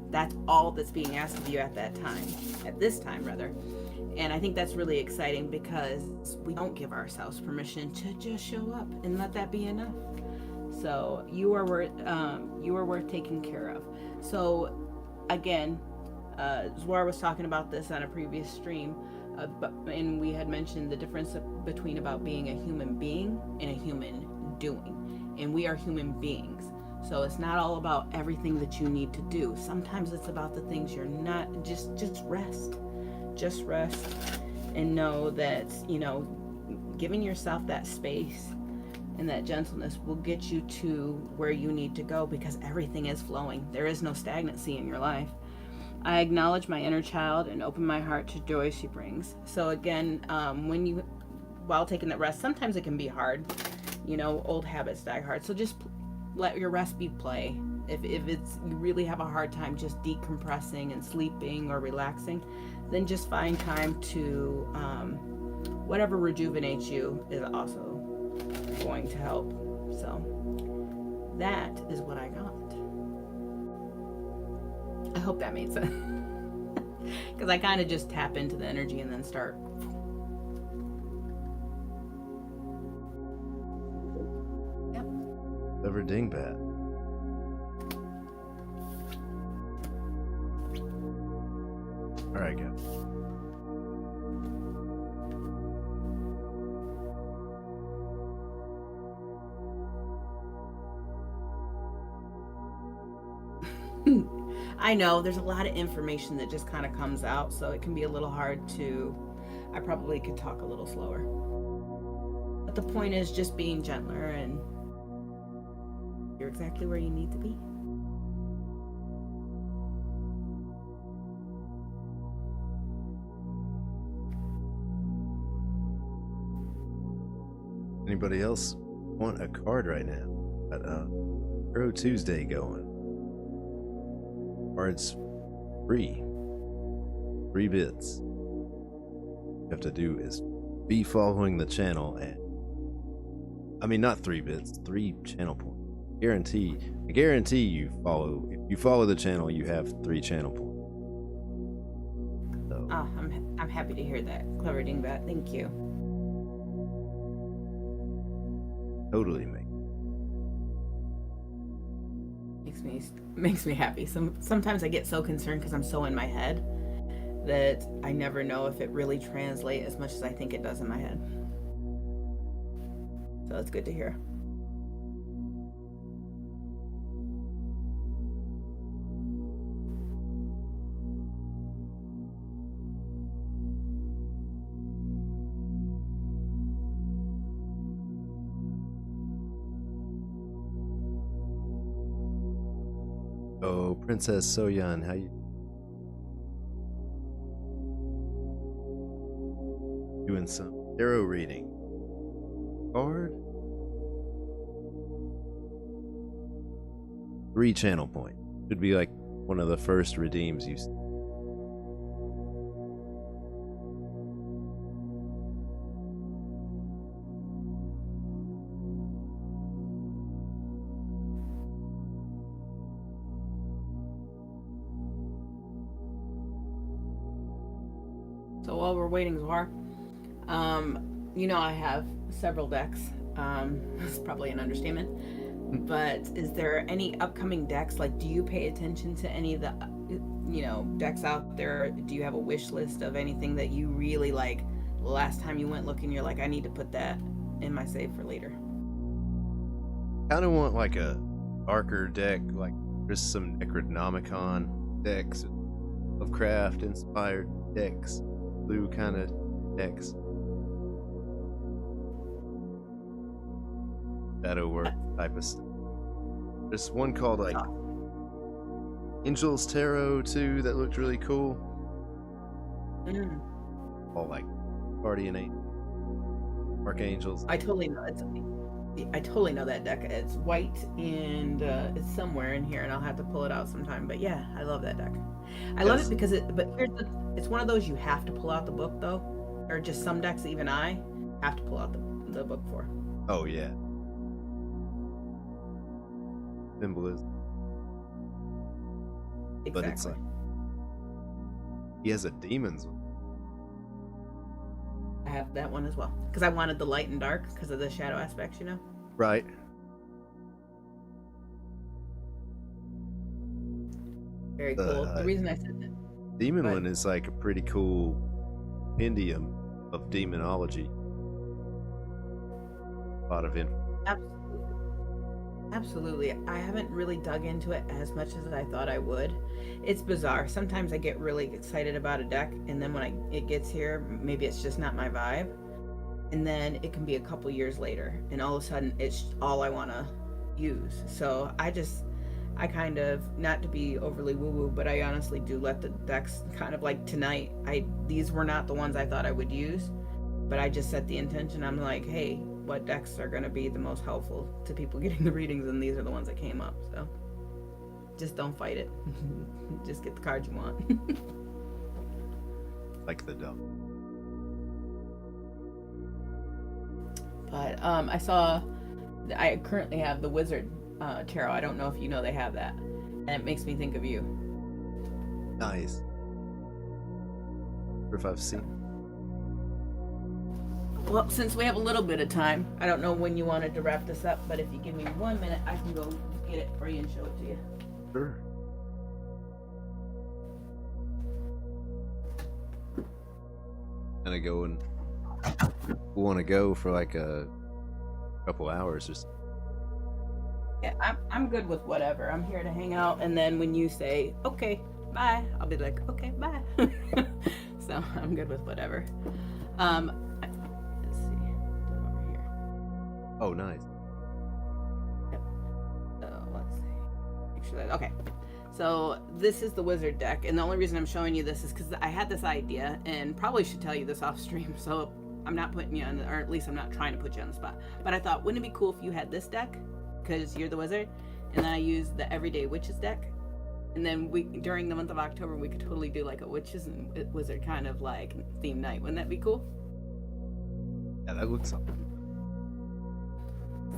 That's all that's being asked of you at that time, at this time rather. And I think that's really exciting because we don't give ourselves permission to just show up and let that be enough. So you are worth taking care of. So again, Zwar was talking about this on a previous stream. And we had mentioned the difference between about being a human being and a human doing. And we are human beings. So it's not all about everything that you need to do. Sometimes it's about the things you're not. Just rest. Just rest and know that, giving yourself that space and that gentleness will get you to where you need to go, because everything is flowing. There is no stagnancy in your life. I acknowledge my inner child and open my heart to joy she brings. So again, while taking that rest, sometimes it can be hard. Old habits die hard. So just let your rest be play. If it's you really have a hard time just decompressing and sleeping or relaxing, then just find time to whatever rejuvenates you is also going to help. So that is what I got. I hope that made sense. Because I kind of just tap into the energy and then start. Yep. Clever dingbat. All right, go. I know there's a lot of information that just kind of comes out, so it can be a little hard to. I probably could talk a little slower. But the point is just being gentler, and you're exactly where you need to be. Anybody else want a card right now? Got Tarot Tuesday going. Cards free. 3 bits. All you have to do is be following the channel, and I mean not 3 bits, 3 channel points. I guarantee you follow. If you follow the channel, you have 3 channel points. So, I'm happy to hear that, Clever Dingbat. Thank you. totally make. makes me happy. Sometimes I get so concerned because I'm so in my head that I never know if it really translates as much as I think it does in my head. So it's good to hear. Oh, Princess Soyeon, how you doing? Some tarot reading. Card? 3 channel point. Should be like one of the first redeems you see. So while we're waiting, Zahar, you know I have several decks. That's probably an understatement. But is there any upcoming decks? Like, do you pay attention to any of the, decks out there? Do you have a wish list of anything that you really like? Last time you went looking, you're like, I need to put that in my save for later. Kind of want like a darker deck, like just some Necronomicon decks, Lovecraft inspired decks, blue kind of decks. Shadow work type of stuff. There's one called like Angels Tarot too that looked really cool. All like Guardian Angel, Archangels. I totally know that deck. It's white and it's somewhere in here, and I'll have to pull it out sometime. But yeah, I love that deck. I love it because it's one of those you have to pull out the book though, or just some decks even I have to pull out the book for. Oh yeah. Symbolism. Exactly. But it's like he has a demons one. I have that one as well because I wanted the light and dark because of the shadow aspects, Right. Very cool. The reason I said that. Demon one is like a pretty cool compendium of demonology. A lot of info. Absolutely. I haven't really dug into it as much as I thought I would. It's bizarre. Sometimes I get really excited about a deck, and then when it gets here, maybe it's just not my vibe. And then it can be a couple years later, and all of a sudden it's all I want to use. So I kind of, not to be overly woo-woo, but I honestly do let the decks kind of like tonight. These were not the ones I thought I would use, but I just set the intention. I'm like, hey, what decks are going to be the most helpful to people getting the readings, and these are the ones that came up. So just don't fight it. Just get the cards you want. Like the dumb. But I currently have the Wizard Tarot. I don't know if you know they have that, and it makes me think of you. Nice. Or if I've seen. Well, since we have a little bit of time, I don't know when you wanted to wrap this up, but if you give me 1 minute, I can go get it for you and show it to you. Sure. Gonna go and want to go for like a couple hours or so. Yeah, I'm good with whatever. I'm here to hang out, and then when you say okay, bye, I'll be like okay, bye. So I'm good with whatever. Let's see, over here. Oh, nice. Yep. So let's see. Make sure that okay. So this is the Wizard deck, and the only reason I'm showing you this is because I had this idea, and probably should tell you this off stream. So I'm not putting you on, or at least I'm not trying to put you on the spot. But I thought, wouldn't it be cool if you had this deck? Because you're the wizard, and then I use the Everyday Witches deck, and then during the month of October we could totally do like a witches and wizard kind of like theme night. Wouldn't that be cool? Yeah, that looks something.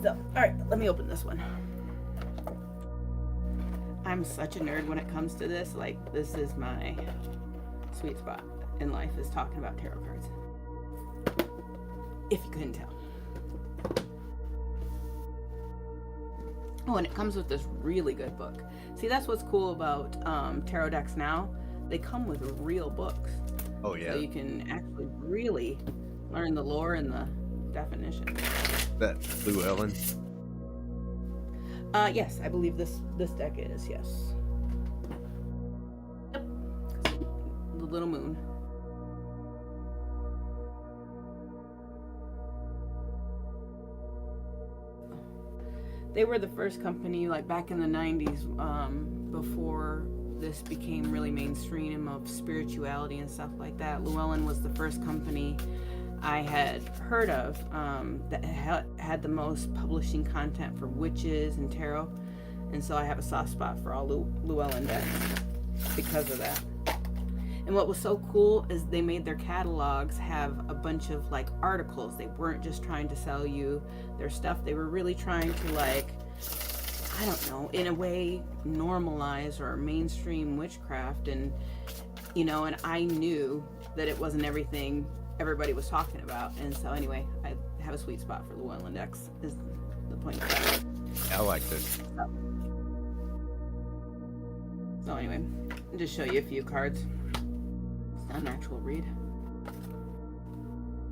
So, all right, let me open this one. I'm such a nerd when it comes to this. Like, this is my sweet spot in life, is talking about tarot cards. If you couldn't tell. Oh, and it comes with this really good book. See, that's what's cool about tarot decks now. They come with real books. Oh So yeah, you can actually really learn the lore and the definition. that Llewellyn. Yes, I believe this deck is, yes. Yep. The Little Moon. They were the first company, like back in the 90s, before this became really mainstream of spirituality and stuff like that. Llewellyn was the first company I had heard of that had the most publishing content for witches and tarot. And so I have a soft spot for all Llewellyn decks because of that. And what was so cool is they made their catalogs have a bunch of like articles. They weren't just trying to sell you their stuff. They were really trying to, like, I don't know, in a way normalize or mainstream witchcraft. And and I knew that it wasn't everything everybody was talking about. And so anyway, I have a sweet spot for Llewellyn decks is the point of that. I like this. So anyway, I'll just show you a few cards. It's not an actual read.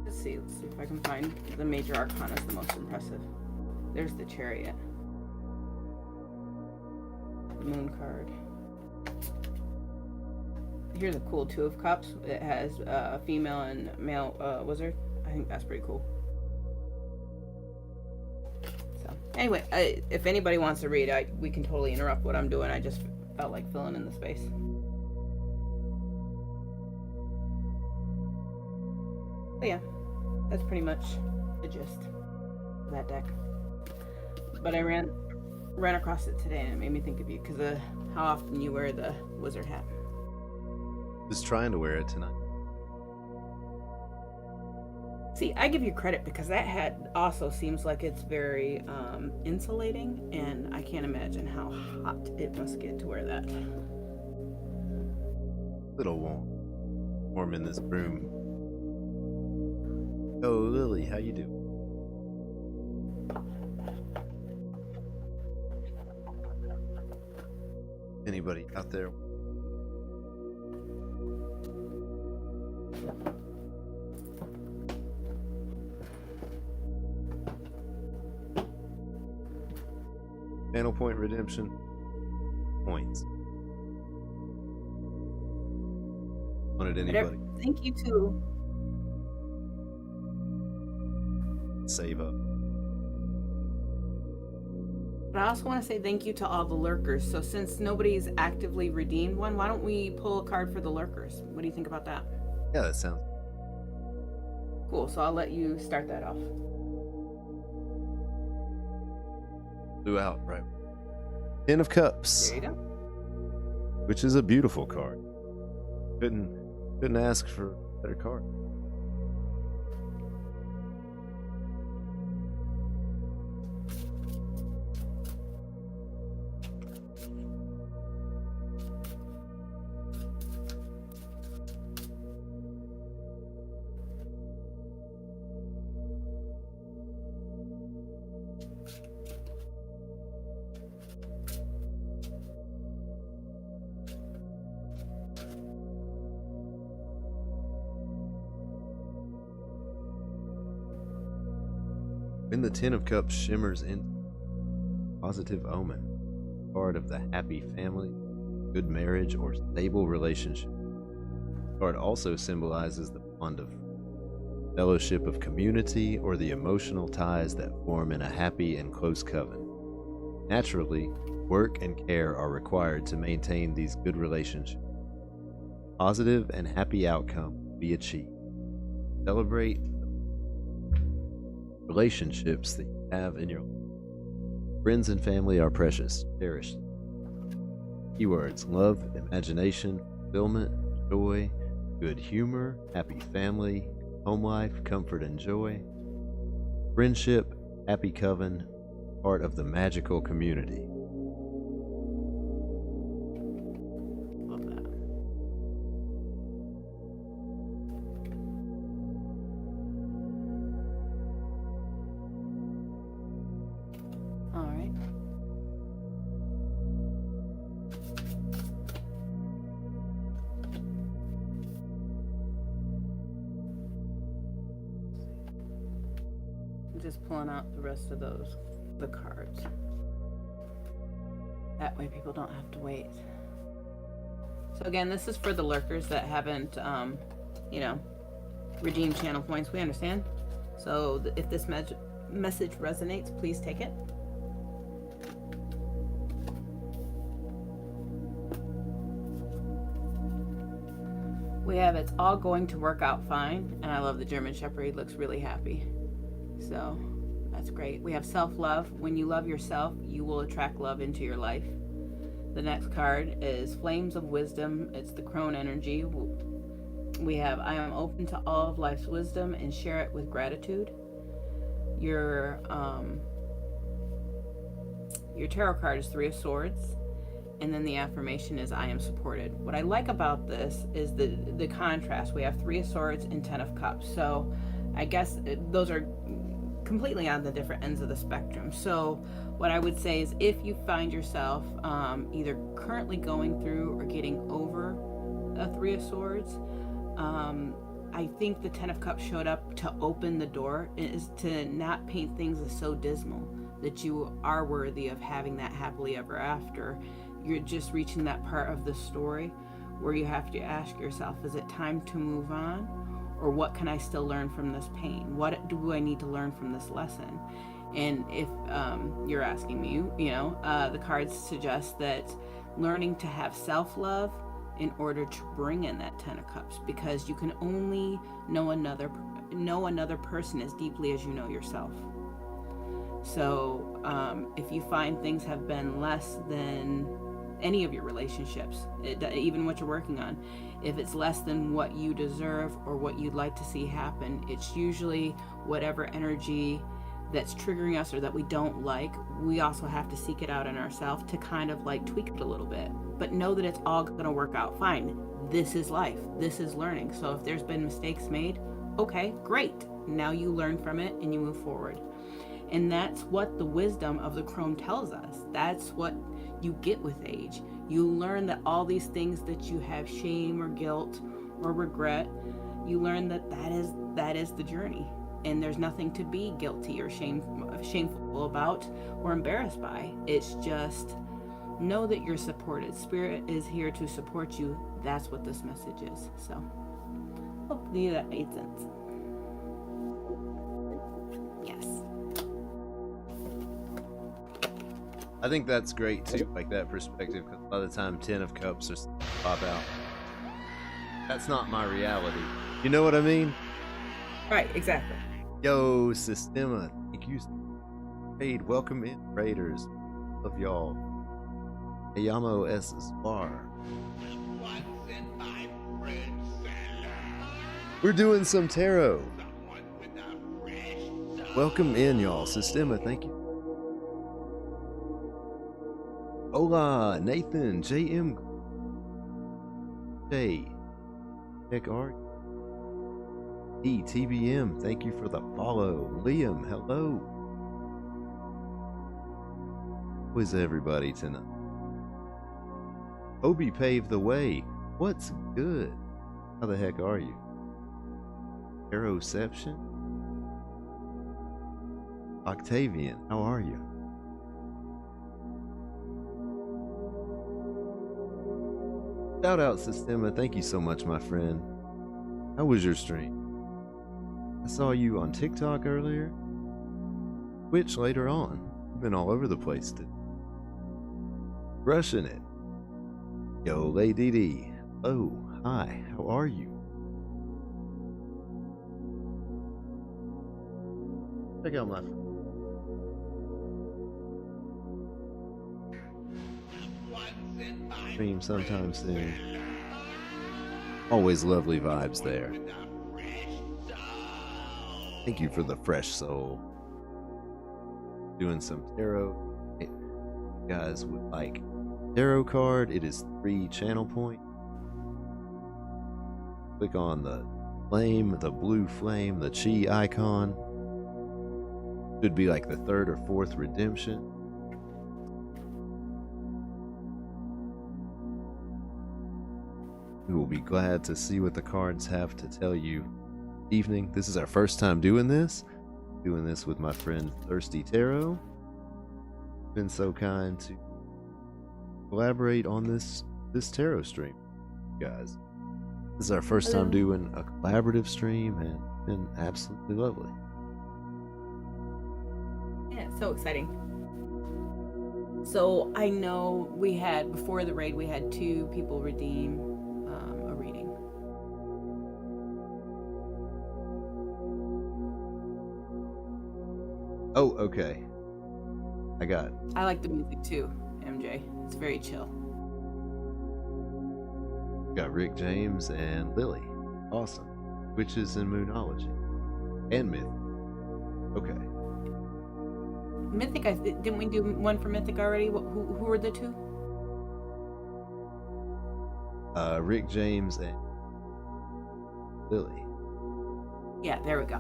Let's see if I can find the major arcana is the most impressive. There's the Chariot. The Moon card. Here's a cool Two of Cups. It has a female and male wizard. I think that's pretty cool. So anyway, if anybody wants to read, we can totally interrupt what I'm doing. I just felt like filling in the space. But yeah, that's pretty much the gist of that deck. But I ran across it today and it made me think of you because of how often you wear the wizard hat. Just trying to wear it tonight. See, I give you credit because that hat also seems like it's very insulating, and I can't imagine how hot it must get to wear that. Little warm in this room. Oh, Lily, how you doing? Anybody out there? Panel point redemption points. Wanted anybody Thank you to save up? But I also want to say thank you to all the lurkers. So since nobody's actively redeemed one, why don't we pull a card for the lurkers? What do you think about that? Yeah, that sounds Cool. So I'll let you start that off. blew out right. Ten of Cups, There you go. which is a beautiful card. Couldn't ask for a better card. When the Ten of Cups shimmers in positive omen, card of the happy family, good marriage, or stable relationship. The card also symbolizes the bond of fellowship of community or the emotional ties that form in a happy and close coven. Naturally, work and care are required to maintain these good relationships. Positive and happy outcome will be achieved. Celebrate relationships that you have in your life. Friends and family are precious. Cherish them. Keywords: love, imagination, fulfillment, joy, good humor, happy family, home life, comfort and joy, friendship, happy coven, part of the magical community. Love that. All right. I'm just pulling out the rest of the cards. That way people don't have to wait. So again, this is for the lurkers that haven't, redeemed channel points. We understand. So if this message resonates, please take it. We have it's all going to work out fine. And I love the German Shepherd. He looks really happy. So that's great. We have self-love. When you love yourself, you will attract love into your life. The next card is Flames of Wisdom. It's the crone energy. We have I am open to all of life's wisdom and share it with gratitude. Your tarot card is Three of Swords. And then the affirmation is I am supported. What I like about this is the contrast. We have Three of Swords and Ten of Cups. So I guess those are completely on the different ends of the spectrum. So what I would say is if you find yourself either currently going through or getting over a Three of Swords, I think the Ten of Cups showed up to open the door, is to not paint things as so dismal, that you are worthy of having that happily ever after. You're just reaching that part of the story where you have to ask yourself, is it time to move on? Or what can I still learn from this pain? What do I need to learn from this lesson? And if you're asking me, the cards suggest that learning to have self-love in order to bring in that Ten of Cups, because you can only know another person as deeply as you know yourself. So if you find things have been less than any of your relationships, even what you're working on, if it's less than what you deserve or what you'd like to see happen, it's usually whatever energy that's triggering us or that we don't like. We also have to seek it out in ourselves to kind of like tweak it a little bit, but know that it's all going to work out fine. This is life. This is learning. So if there's been mistakes made, okay, great. Now you learn from it and you move forward. And that's what the wisdom of the crone tells us. That's what you get with age. You learn that all these things that you have shame or guilt or regret, you learn that is the journey. And there's nothing to be guilty or shameful about or embarrassed by. It's just know that you're supported. Spirit is here to support you. That's what this message is. So hopefully that made sense. Yes. I think that's great too, like that perspective, because by the time Ten of Cups or something pop out, that's not my reality. You know what I mean? Right, exactly. Yo, Sistema, thank you. Raid, welcome in, Raiders. Love y'all. Ayamo S. Spar. We're doing some tarot. Welcome in, y'all. Sistema, thank you. Hola, Nathan, JM, J, Nick Art, E, TBM, thank you for the follow. Liam, hello. How is everybody tonight? Obi paved the way. What's good? How the heck are you? Aeroception? Octavian, how are you? Shout out, Sistema. Thank you so much, my friend. How was your stream? I saw you on TikTok earlier. Twitch later on. You've been all over the place today. Rushing it. Yo, Lady D. Oh, hi. How are you? Check out my stream sometime soon. Always lovely vibes there. Thank you for the fresh soul. Doing some tarot. If you guys would like tarot card, it is 3 channel point. Click on the flame, the blue flame, the chi icon. Should be like the 3rd or 4th redemption. We will be glad to see what the cards have to tell you. Evening. This is our first time doing this. doing this with my friend Thirsty Tarot. Been so kind to collaborate on this tarot stream, guys. This is our first time doing a collaborative stream, and it's been absolutely lovely. Yeah, so exciting. So I know we had, before the raid, we had 2 people redeem a reading. Oh, okay. I like the music too, MJ. It's very chill. Got Rick James and Lily. Awesome. Witches and Moonology. And Myth. Okay. Mythic, didn't we do one for Mythic already? Who were the 2? Rick James and Lily. Yeah, there we go.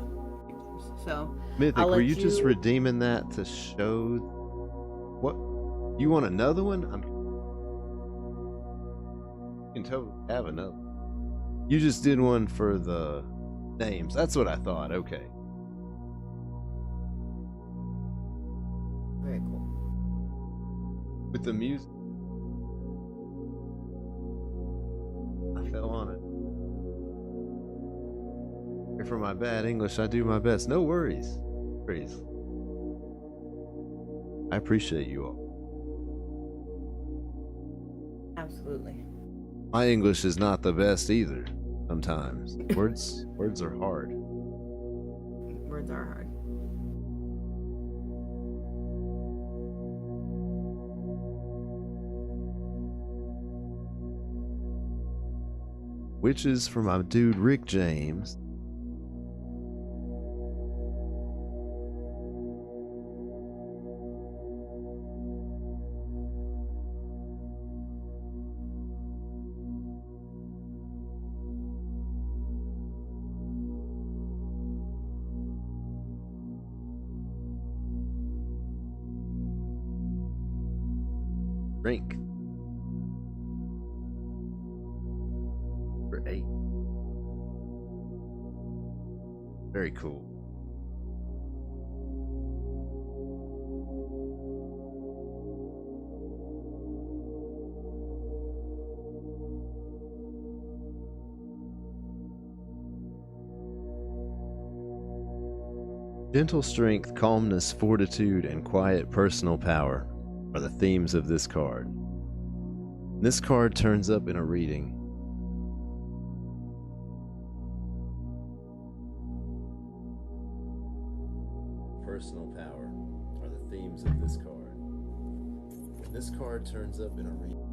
So Mythic, I'll were let you just you- redeeming that to show what? You want another one? You can totally have another. You just did one for the names. That's what I thought. Okay. very cool. With the music. I fell on it. For my bad English, I do my best. No worries. Worries. I appreciate you all. Absolutely. My English is not the best either. Sometimes words are hard. Words are hard. Witches for my dude Rick James. Drink. For 8. Very cool. Gentle strength, calmness, fortitude, and quiet personal power are the themes of this card. This card turns up in a reading. Personal power are the themes of this card. When this card turns up in a reading.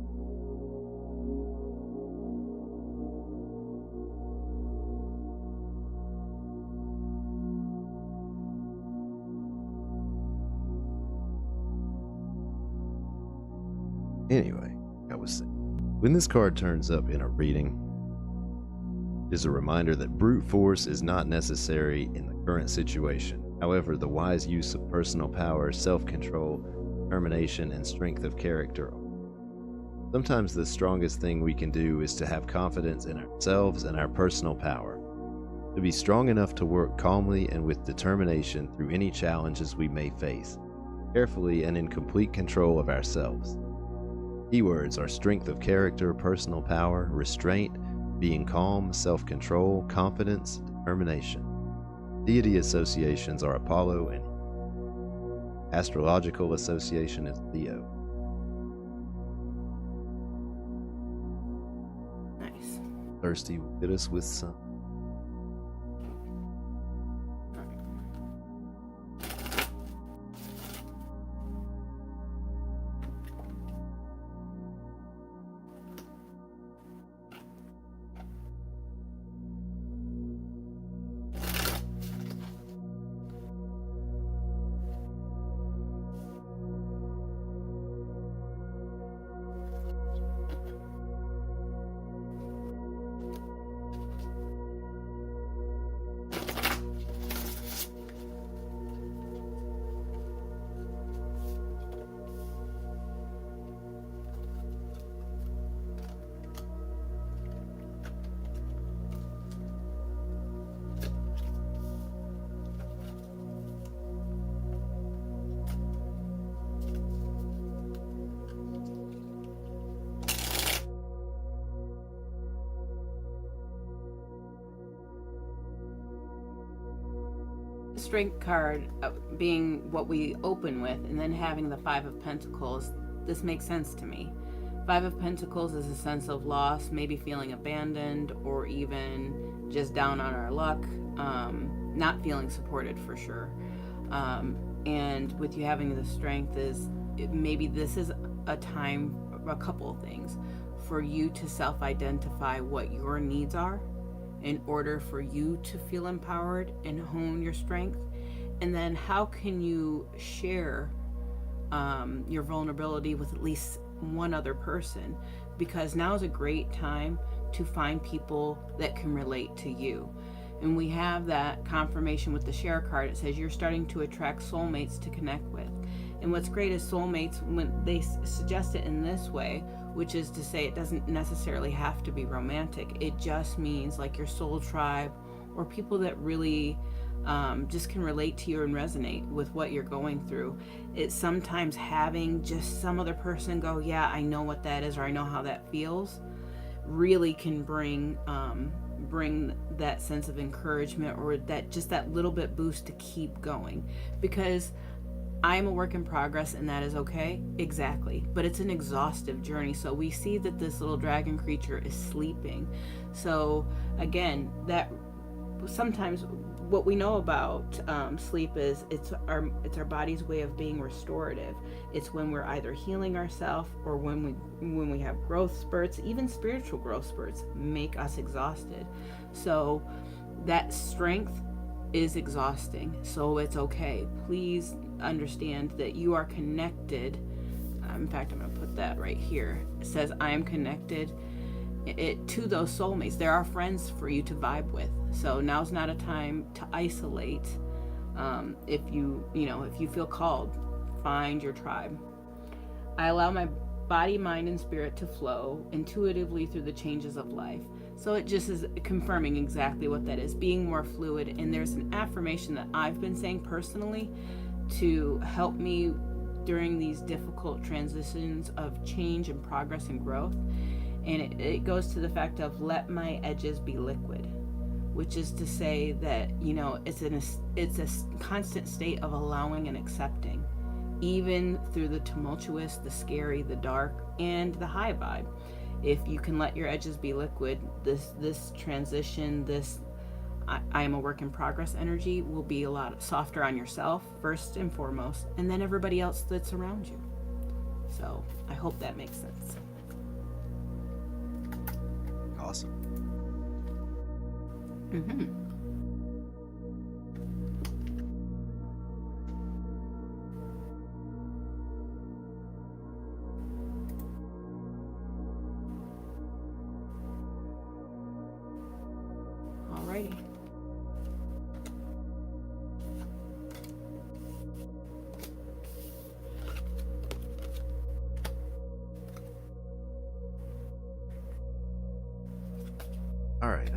Anyway, I was saying, when this card turns up in a reading, it is a reminder that brute force is not necessary in the current situation. However, the wise use of personal power, self-control, determination, and strength of character. Sometimes the strongest thing we can do is to have confidence in ourselves and our personal power, to be strong enough to work calmly and with determination through any challenges we may face, carefully and in complete control of ourselves. Keywords are strength of character, personal power, restraint, being calm, self-control, confidence, determination. Deity associations are Apollo and astrological association is Leo. Nice. Thirsty will hit us with some. Strength card being what we open with, and then having the Five of Pentacles, this makes sense to me. Five of Pentacles is a sense of loss, maybe feeling abandoned, or even just down on our luck, not feeling supported for sure. And with you having the Strength, maybe this is a time, a couple of things, for you to self-identify what your needs are in order for you to feel empowered and hone your strength. And then how can you share your vulnerability with at least one other person, because now is a great time to find people that can relate to you. And we have that confirmation with the share card. It says you're starting to attract soulmates to connect with. And what's great is soulmates, when they suggest it in this way, which is to say it doesn't necessarily have to be romantic. It just means like your soul tribe, or people that really just can relate to you and resonate with what you're going through. It's sometimes having just some other person go, yeah, I know what that is, or I know how that feels, really can bring that sense of encouragement, or that little bit boost to keep going. Because I'm a work in progress, and that is okay, exactly, but it's an exhaustive journey. So we see that this little dragon creature is sleeping. So again, that sometimes what we know about sleep is it's our body's way of being restorative. It's when we're either healing ourselves, or when we have growth spurts. Even spiritual growth spurts make us exhausted. So that strength is exhausting, so it's okay. Please understand that you are connected. In fact, I'm going to put that right here. It says I am connected to those soulmates. There are friends for you to vibe with. So now's not a time to isolate. If you feel called, find your tribe. I allow my body, mind, and spirit to flow intuitively through the changes of life. So it just is confirming exactly what that is, being more fluid. And there's an affirmation that I've been saying personally to help me during these difficult transitions of change and progress and growth. And it goes to the fact of let my edges be liquid, which is to say that, it's a constant state of allowing and accepting, even through the tumultuous, the scary, the dark, and the high vibe. If you can let your edges be liquid, this transition, I am a work in progress energy will be a lot softer on yourself, first and foremost, and then everybody else that's around you. So I hope that makes sense. Awesome. Mm-hmm. Alrighty. All right.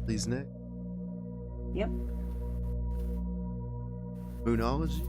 Please, Nick. Yep. Moonology.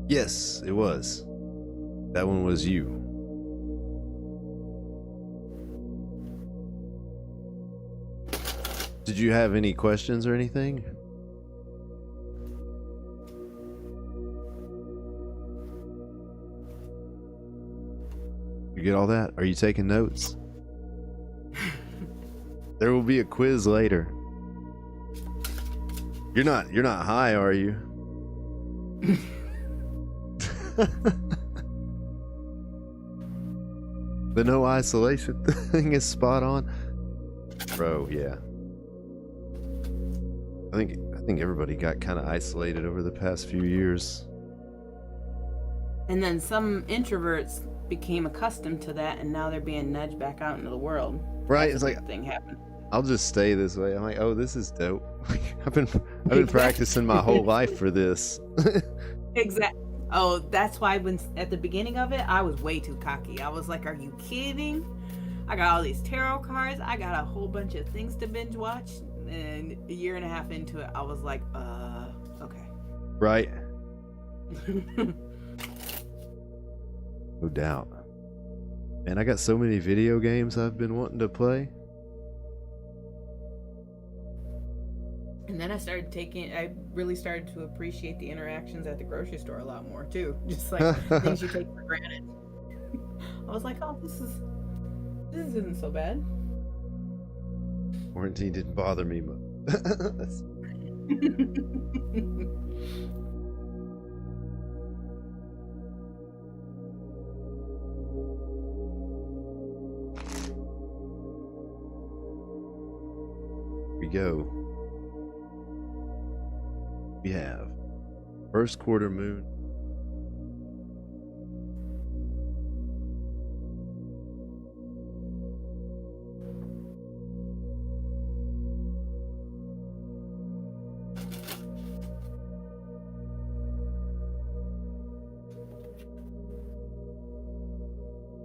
Yes, it was. That one was you. Did you have any questions or anything? You get all that? Are you taking notes? There will be a quiz later. You're not high, are you? The no isolation thing is spot on. Bro, yeah. I think everybody got kind of isolated over the past few years. And then some introverts became accustomed to that, and now they're being nudged back out into the world. Right? That's It's a like, good thing happened. I'll just stay this way. I'm like, oh, this is dope. I've been practicing my whole life for this. Exactly. Oh, that's why when at the beginning of it, I was way too cocky. I was like, "Are you kidding? I got all these tarot cards. I got a whole bunch of things to binge watch." And a year and a half into it, I was like, okay." Right? No doubt. Man, I got so many video games I've been wanting to play. And then I really started to appreciate the interactions at the grocery store a lot more too. Just like things you take for granted. I was like, oh, this isn't so bad. Quarantine didn't bother me much. We go. We have first quarter moon.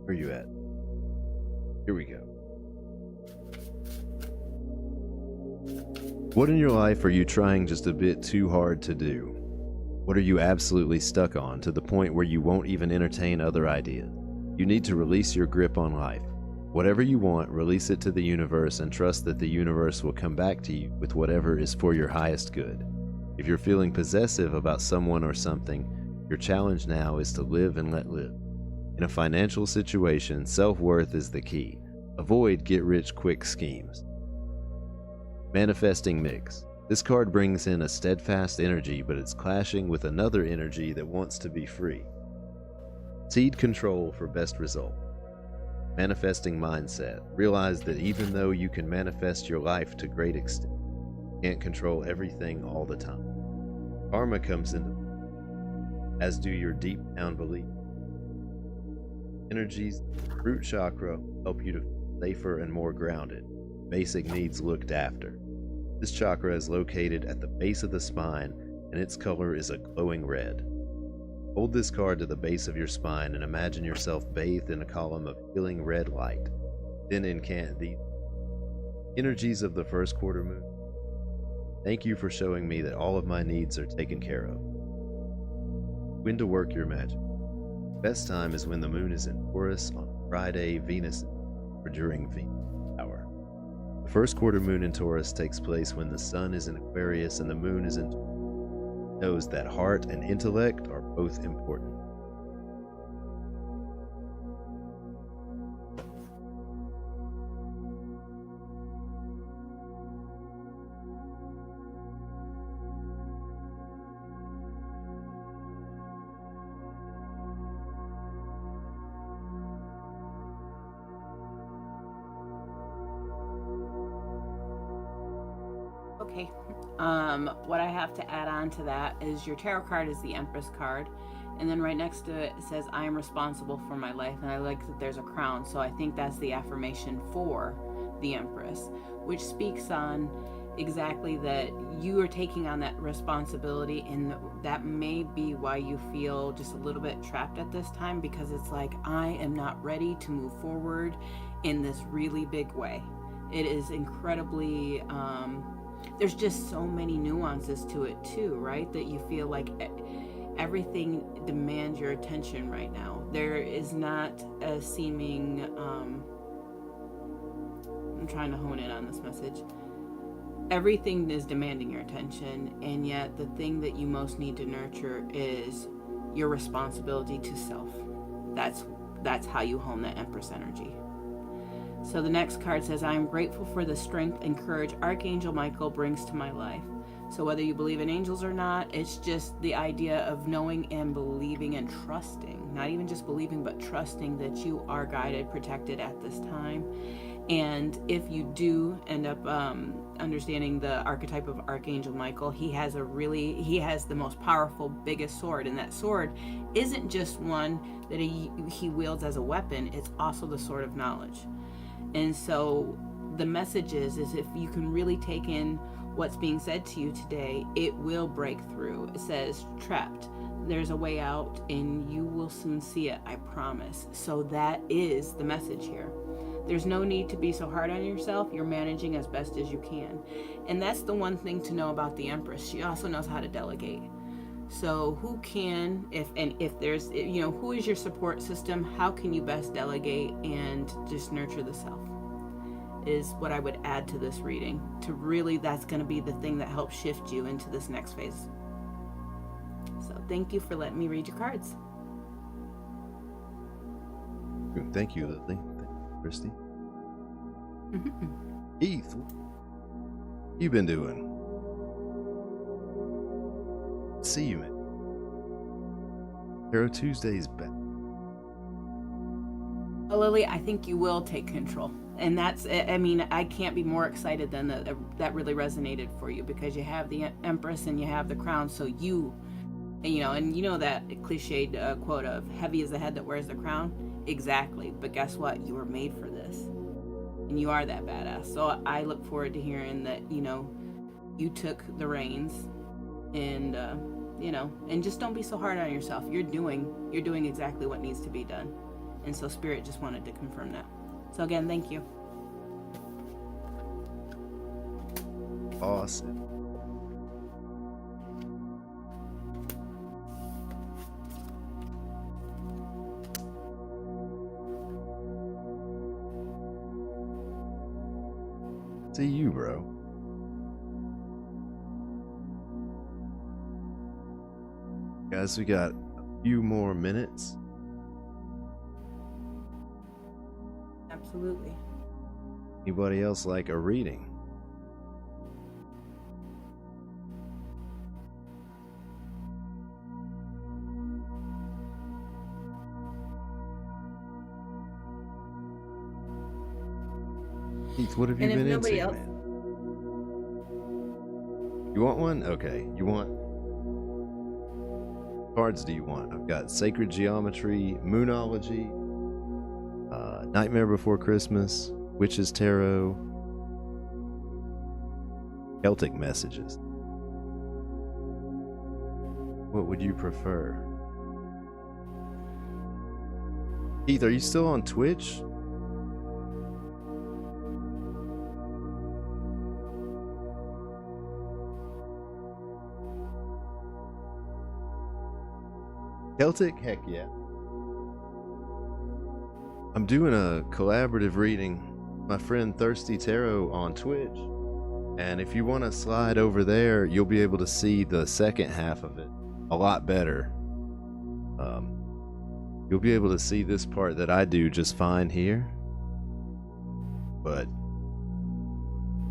Where are you at? Here we go. What in your life are you trying just a bit too hard to do? What are you absolutely stuck on to the point where you won't even entertain other ideas? You need to release your grip on life. Whatever you want, release it to the universe and trust that the universe will come back to you with whatever is for your highest good. If you're feeling possessive about someone or something, your challenge now is to live and let live. In a financial situation, self-worth is the key. Avoid get-rich-quick schemes. Manifesting mix. This card brings in a steadfast energy, but it's clashing with another energy that wants to be free. Seed control for best result. Manifesting mindset. Realize that even though you can manifest your life to great extent, you can't control everything all the time. Karma comes into play, as do your deep down beliefs. Energies, root chakra help you to feel safer and more grounded. Basic needs looked after. This chakra is located at the base of the spine, and its color is a glowing red. Hold this card to the base of your spine and imagine yourself bathed in a column of healing red light. Then incant the energies of the first quarter moon. Thank you for showing me that all of my needs are taken care of. When to work your magic. Best time is when the moon is in Taurus on Friday, Venus, or during Venus hour. The first quarter moon in Taurus takes place when the sun is in Aquarius and the moon is in Taurus. Knows that heart and intellect are both important. Okay. What I have to add on to that is your tarot card is the Empress card, and then right next to it, it says I am responsible for my life, and I like that there's a crown, so I think that's the affirmation for the Empress, which speaks on exactly that you are taking on that responsibility, and that may be why you feel just a little bit trapped at this time, because it's like, I am not ready to move forward in this really big way. It is incredibly there's just so many nuances to it too, right? That you feel like everything demands your attention right now. There is not a seeming I'm trying to hone in on this message. Everything is demanding your attention, and yet the thing that you most need to nurture is your responsibility to self. That's how you hone that Empress energy. So the next card says, I am grateful for the strength and courage Archangel Michael brings to my life. So whether you believe in angels or not, it's just the idea of knowing and believing and trusting, not even just believing, but trusting that you are guided, protected at this time. And if you do end up understanding the archetype of Archangel Michael, he has the most powerful, biggest sword. And that sword isn't just one that he wields as a weapon, it's also the sword of knowledge. And so the message is if you can really take in what's being said to you today, it will break through. It says trapped. There's a way out, and you will soon see it, I promise. So that is the message here. There's no need to be so hard on yourself. You're managing as best as you can. And that's the one thing to know about the Empress. She also knows how to delegate. So who can, if there's, who is your support system? How can you best delegate and just nurture the self? Is what I would add to this reading. To really, that's going to be the thing that helps shift you into this next phase. So thank you for letting me read your cards. Thank you, Lily. Thank you, Christy. Heath, what you been doing? See you, man. Tarot Tuesday's back. Well, Lily, I think you will take control. And that's, I mean, I can't be more excited than that really resonated for you, because you have the Empress and you have the Crown. So you know that cliched quote of heavy is the head that wears the crown. Exactly. But guess what? You were made for this. And you are that badass. So I look forward to hearing that, you took the reins, and, and just don't be so hard on yourself. You're doing exactly what needs to be done. And so Spirit just wanted to confirm that. So again, thank you. Awesome. See you, bro. Guys, we got a few more minutes. Absolutely. Anybody else like a reading? Keith, what have you been into, man? You want one? Okay. You want cards? Do you want? I've got Sacred Geometry, Moonology, Nightmare Before Christmas, Witch's Tarot, Celtic Messages. What would you prefer? Keith, are you still on Twitch? Celtic? Heck yeah. I'm doing a collaborative reading, my friend Thirsty Tarot on Twitch. And if you want to slide over there, you'll be able to see the second half of it a lot better. You'll be able to see this part that I do just fine here. But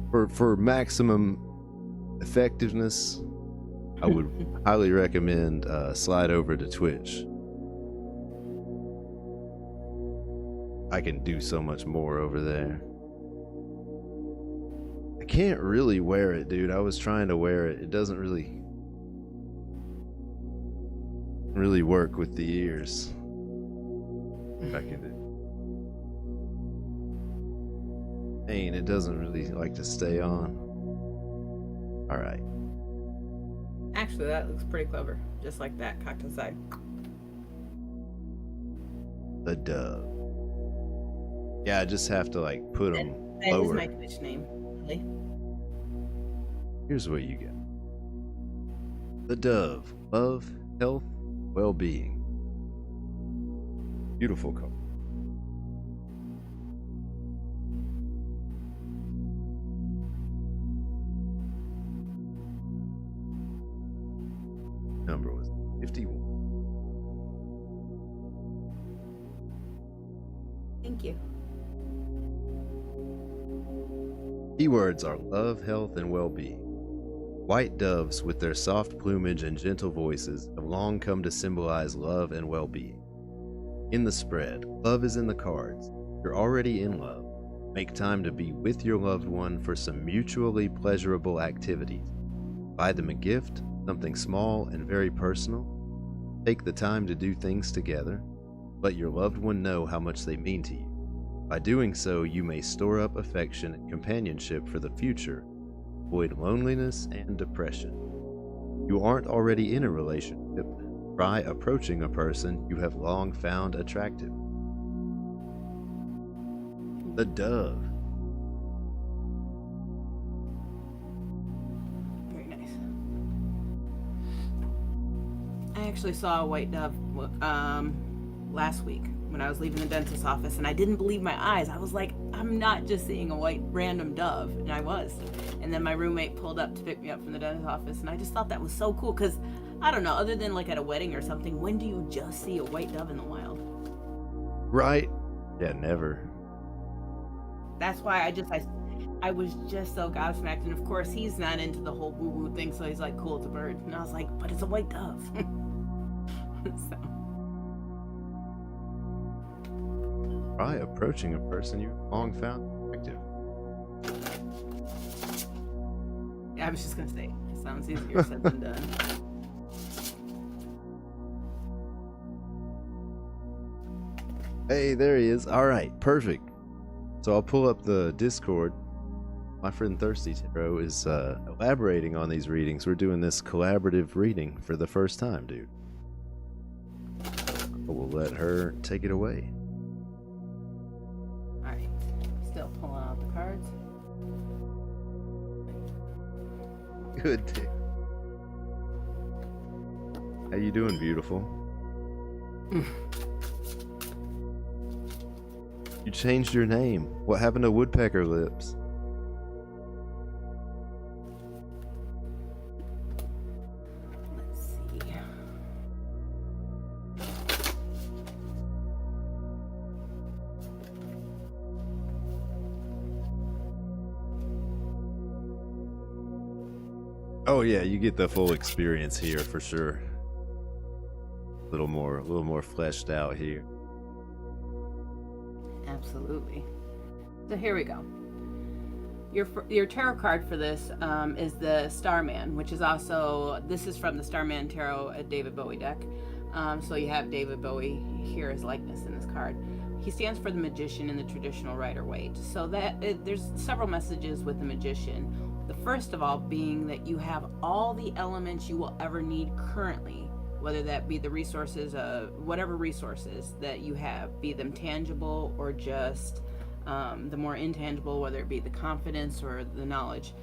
for maximum effectiveness, I would highly recommend slide over to Twitch. I can do so much more over there. I can't really wear it, dude. I was trying to wear it. It doesn't really work with the ears. I can do. Dang, it doesn't really like to stay on. All right. Actually, that looks pretty clever. Just like that, cocked to the side. The dove. Yeah, I just have to like put them That is lower. my Twitch name. Really? Here's what you get. The dove. Love, health, well-being. Beautiful color. Number was 51. Thank you. Keywords are love, health, and well-being. White doves with their soft plumage and gentle voices have long come to symbolize love and well-being. In the spread, love is in the cards. You're already in love. Make time to be with your loved one for some mutually pleasurable activities. Buy them a gift, something small and very personal. Take the time to do things together. Let your loved one know how much they mean to you. By doing so, you may store up affection and companionship for the future, avoid loneliness and depression. You aren't already in a relationship. Try approaching a person you have long found attractive. The dove. Very nice. I actually saw a white dove last week when I was leaving the dentist's office, and I didn't believe my eyes. I was like, I'm not just seeing a white random dove, and I was. And then my roommate pulled up to pick me up from the dentist's office, and I just thought that was so cool because I don't know, other than like at a wedding or something, when do you just see a white dove in the wild? Right? Yeah, never. That's why I was just so gobsmacked. And of course, he's not into the whole woo woo thing, so he's like, cool, it's a bird. And I was like, but it's a white dove. So. Try approaching a person you have long found attractive. Yeah, I was just gonna say, it sounds easier said than done. Hey, there he is. All right, perfect. So I'll pull up the Discord. My friend Thirsty Tarot is elaborating on these readings. We're doing this collaborative reading for the first time, dude. We'll let her take it away. Alright, still pulling out the cards. Good day. How you doing, beautiful? You changed your name. What happened to Woodpecker Lips? Let's see. Oh yeah, you get the full experience here for sure. A little more fleshed out here. Absolutely. So here we go. Your tarot card for this is the Starman, which is also, this is from the Starman Tarot at David Bowie deck. So you have David Bowie here as likeness in this card. He stands for the magician in the traditional Rider-Waite. So there's several messages with the magician. The first of all being that you have all the elements you will ever need currently, whether that be the resources, whatever resources that you have, be them tangible or just the more intangible, whether it be the confidence or the knowledge.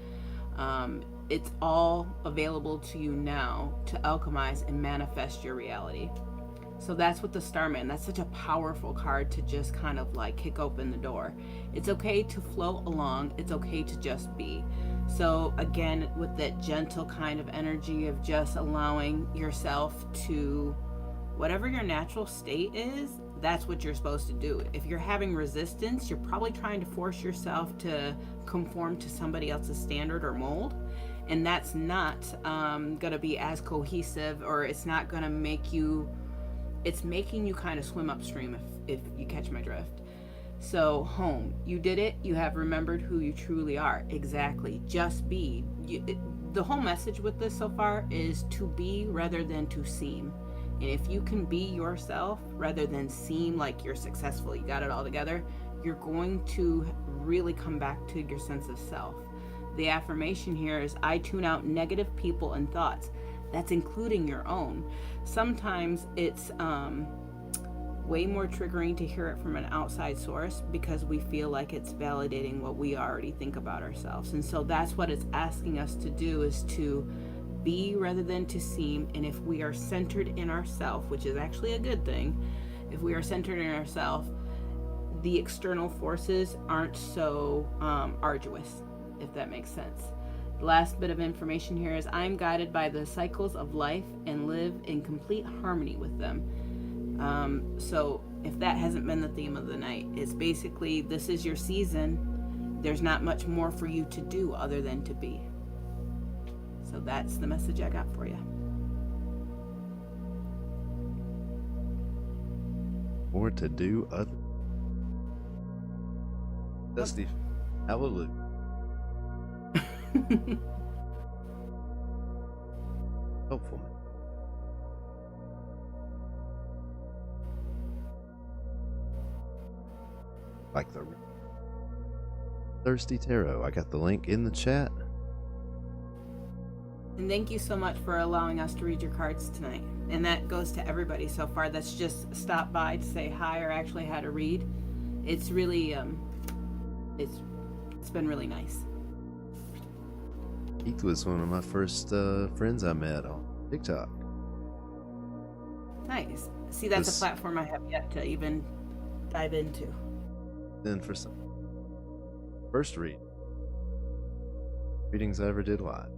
It's all available to you now to alchemize and manifest your reality. So that's what the Starman, that's such a powerful card to just kind of like kick open the door. It's okay to float along. It's okay to just be. So again, with that gentle kind of energy of just allowing yourself to, whatever your natural state is, that's what you're supposed to do. If you're having resistance, you're probably trying to force yourself to conform to somebody else's standard or mold. And that's not gonna be as cohesive, or it's not gonna make you, it's making you kind of swim upstream, if you catch my drift. So home, you did it. You have remembered who you truly are. Exactly. Just be. The whole message with this so far is to be rather than to seem. And if you can be yourself rather than seem like you're successful, you got it all together, you're going to really come back to your sense of self. The affirmation here is, I tune out negative people and thoughts. That's including your own. Sometimes it's way more triggering to hear it from an outside source because we feel like it's validating what we already think about ourselves. And so that's what it's asking us to do, is to be rather than to seem. And if we are centered in ourself, which is actually a good thing, if we are centered in ourself, the external forces aren't so arduous, if that makes sense. The last bit of information here is, I'm guided by the cycles of life and live in complete harmony with them. So if that hasn't been the theme of the night, it's basically, this is your season. There's not much more for you to do other than to be. So that's the message I got for you. More to do other. Dusty. Hallelujah. Helpful. Like the Thirsty Tarot. I got the link in the chat. And thank you so much for allowing us to read your cards tonight. And that goes to everybody so far that's just stopped by to say hi or actually had a read. It's really it's been really nice. Keith was one of my first friends I met on TikTok. Nice. See, that's This- a platform I have yet to even dive into. Then for some first readings I ever did live.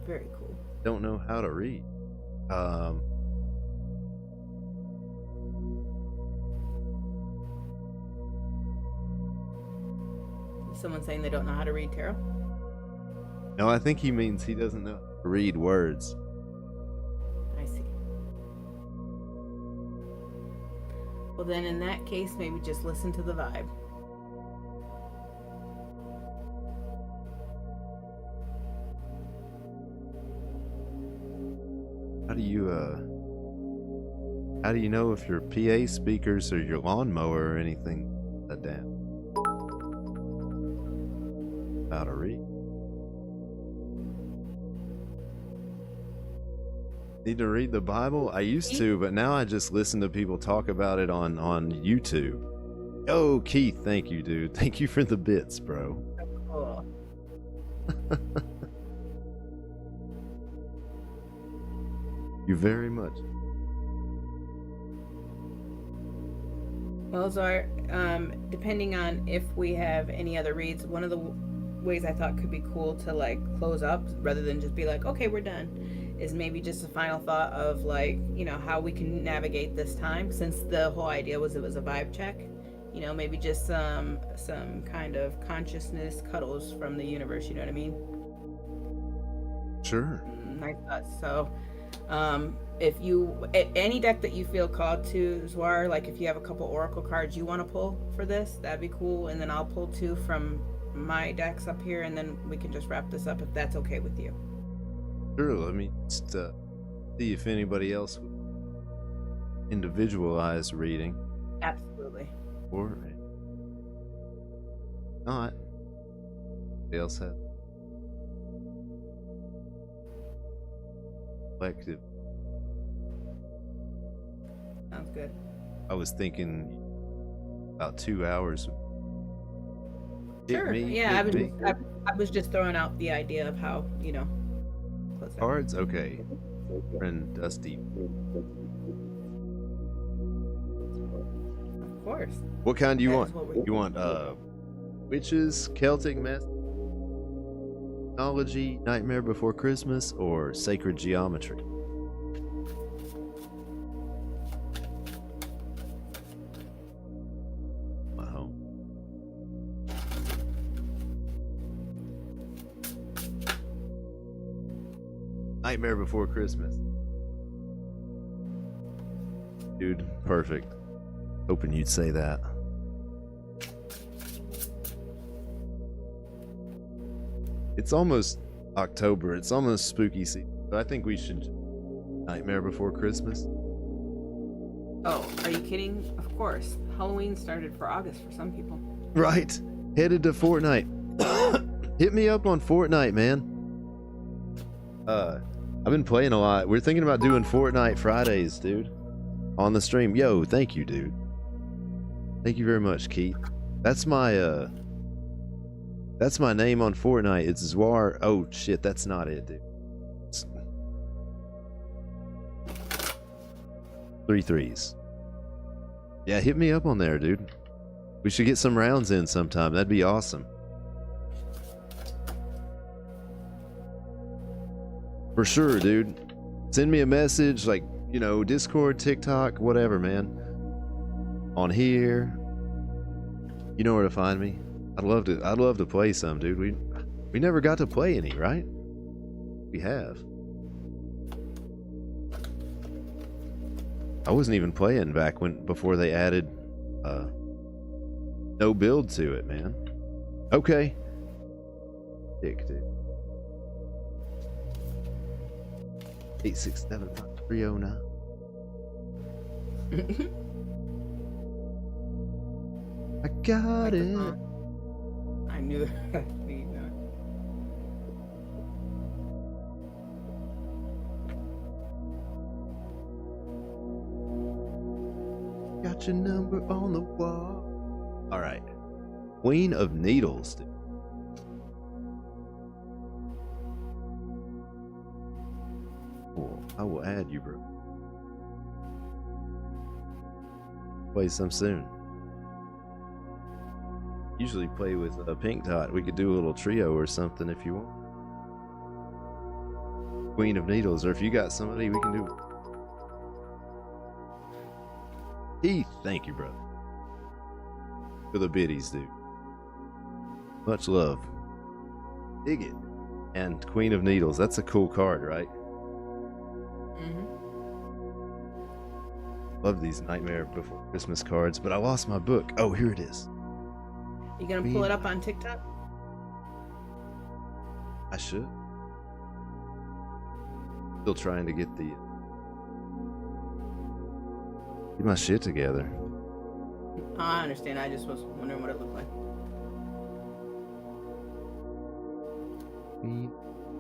Very cool. Don't know how to read. Someone saying they don't know how to read tarot? No, I think he means he doesn't know how to read words. I see. Well, then in that case, maybe just listen to the vibe. How do you know if your PA speakers or your lawnmower or anything down? How to read? Need to read the Bible? I used to, but now I just listen to people talk about it on YouTube. Oh, Keith, thank you, dude. Thank you for the bits, bro. Cool. You very much. Well, Zar, depending on if we have any other reads, one of the ways I thought could be cool to like close up rather than just be like, okay, we're done, is maybe just a final thought of like, you know, how we can navigate this time, since the whole idea was it was a vibe check. You know, maybe just some kind of consciousness cuddles from the universe. You know what I mean? Sure. Nice thoughts. So, if you any deck that you feel called to, Zwar, like if you have a couple oracle cards you want to pull for this, that'd be cool. And then I'll pull two from my decks up here, and then we can just wrap this up if that's okay with you. Sure. Let me just see if anybody else would individualize reading. Absolutely. Or not. Anybody else has collective. Sounds good. I was thinking about 2 hours. Sure. Yeah, I was just throwing out the idea of how, you know, close out. Cards? Okay. Friend Dusty. Of course. What kind do you That want? is what we- You want witches, Celtic mythology, Nightmare Before Christmas, or sacred geometry? My home. Nightmare Before Christmas. Dude, perfect. Hoping you'd say that. It's almost October. It's almost spooky season. So I think we should Nightmare Before Christmas. Oh, are you kidding? Of course. Halloween started for August for some people. Right. Headed to Fortnite. Hit me up on Fortnite, man. I've been playing a lot. We're thinking about doing Fortnite Fridays, dude. On the stream. Yo, thank you, dude. Thank you very much, Keith. That's my name on Fortnite. It's Zwar. Oh shit, that's not it, dude. It's 3 3s. Yeah, hit me up on there, dude. We should get some rounds in sometime. That'd be awesome. For sure, dude. Send me a message, like, you know, Discord, TikTok, whatever, man. On here. You know where to find me. I'd love to play some, dude. We never got to play any, right? We have. I wasn't even playing back before they added no build to it, man. Okay. Dick, dude. 8675309. I got it. I knew it. Got your number on the wall. All right. Queen of Needles, dude. Cool. I will add you, bro. Play some soon. Usually play with Pink Dot. We could do a little trio or something if you want. Queen of Needles, or if you got somebody, we can do it. Heath, thank you, brother. For the biddies, dude. Much love. Dig it. And Queen of Needles, that's a cool card, right? Mm-hmm. Love these Nightmare Before Christmas cards, but I lost my book. Oh, here it is. You gonna pull it up on TikTok? I should. Still trying to get my shit together. I understand. I just was wondering what it looked like. Queen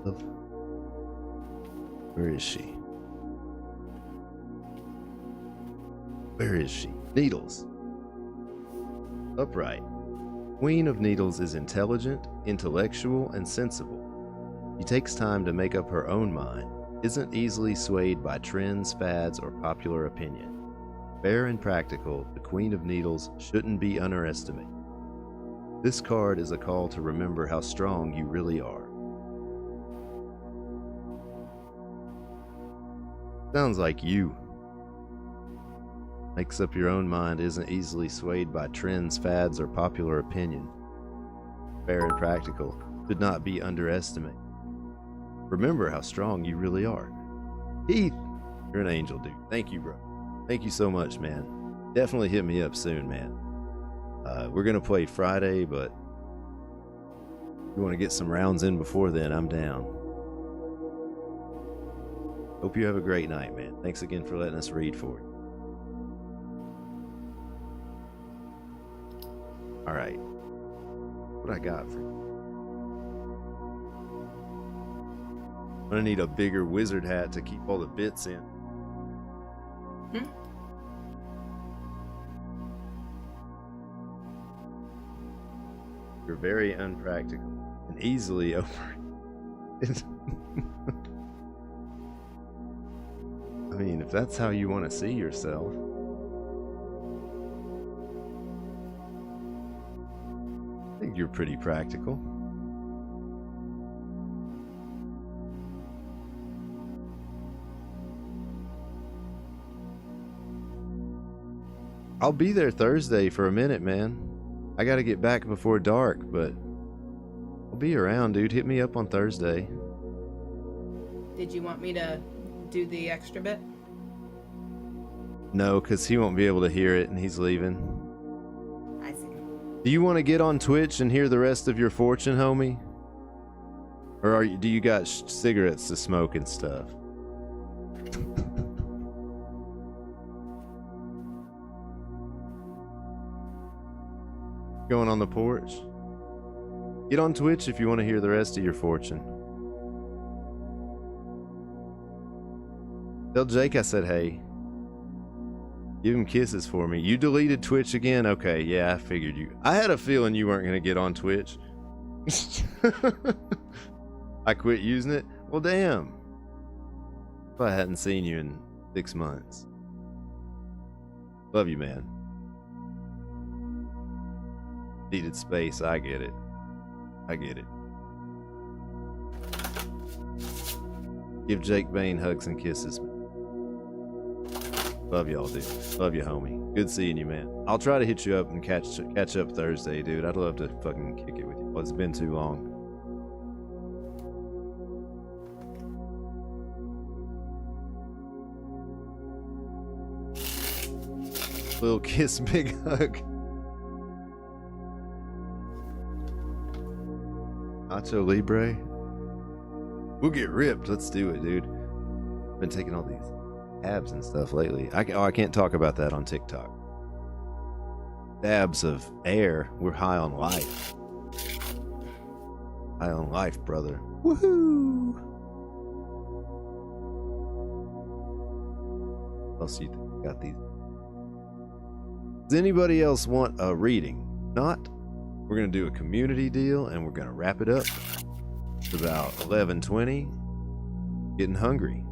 of... Where is she? Where is she? Needles. Upright. Queen of Needles is intelligent, intellectual, and sensible. She takes time to make up her own mind, isn't easily swayed by trends, fads, or popular opinion. Fair and practical, the Queen of Needles shouldn't be underestimated. This card is a call to remember how strong you really are. Sounds like you. Makes up your own mind, isn't easily swayed by trends, fads, or popular opinion. Fair and practical, should not be underestimated. Remember how strong you really are. Heath, you're an angel, dude. Thank you, bro. Thank you so much, man. Definitely hit me up soon, man. We're gonna play Friday, but if you want to get some rounds in before then, I'm down. Hope you have a great night, man. Thanks again for letting us read for you. All right. What I got for you? I'm gonna need a bigger wizard hat to keep all the bits in. You're very unpractical and easily over. I mean, if that's how you want to see yourself. I think you're pretty practical. I'll be there Thursday for a minute, man. I gotta get back before dark, but I'll be around, dude. Hit me up on Thursday. Did you want me to do the extra bit? No, because he won't be able to hear it and he's leaving. I see. Do you want to get on Twitch and hear the rest of your fortune, homie? Or do you got cigarettes to smoke and stuff? Going on the porch? Get on Twitch if you want to hear the rest of your fortune. Tell Jake I said hey. Give him kisses for me. You deleted Twitch again? Okay, yeah, I figured you. I had a feeling you weren't going to get on Twitch. I quit using it? Well, damn. If I hadn't seen you in 6 months. Love you, man. Needed space. I get it. I get it. Give Jake Bain hugs and kisses. Love y'all, dude. Love you, homie. Good seeing you, man. I'll try to hit you up and catch up Thursday, dude. I'd love to fucking kick it with you. Well, it's been too long. Little kiss, big hug. Nacho Libre. We'll get ripped. Let's do it, dude. Been taking all these abs and stuff lately. I can't talk about that on TikTok. Dabs of air. We're high on life. High on life, brother. Woohoo! What else you think? Got these Does anybody else want a reading? Not, we're gonna do a community deal and we're gonna wrap it up. It's about 11:20. Getting hungry.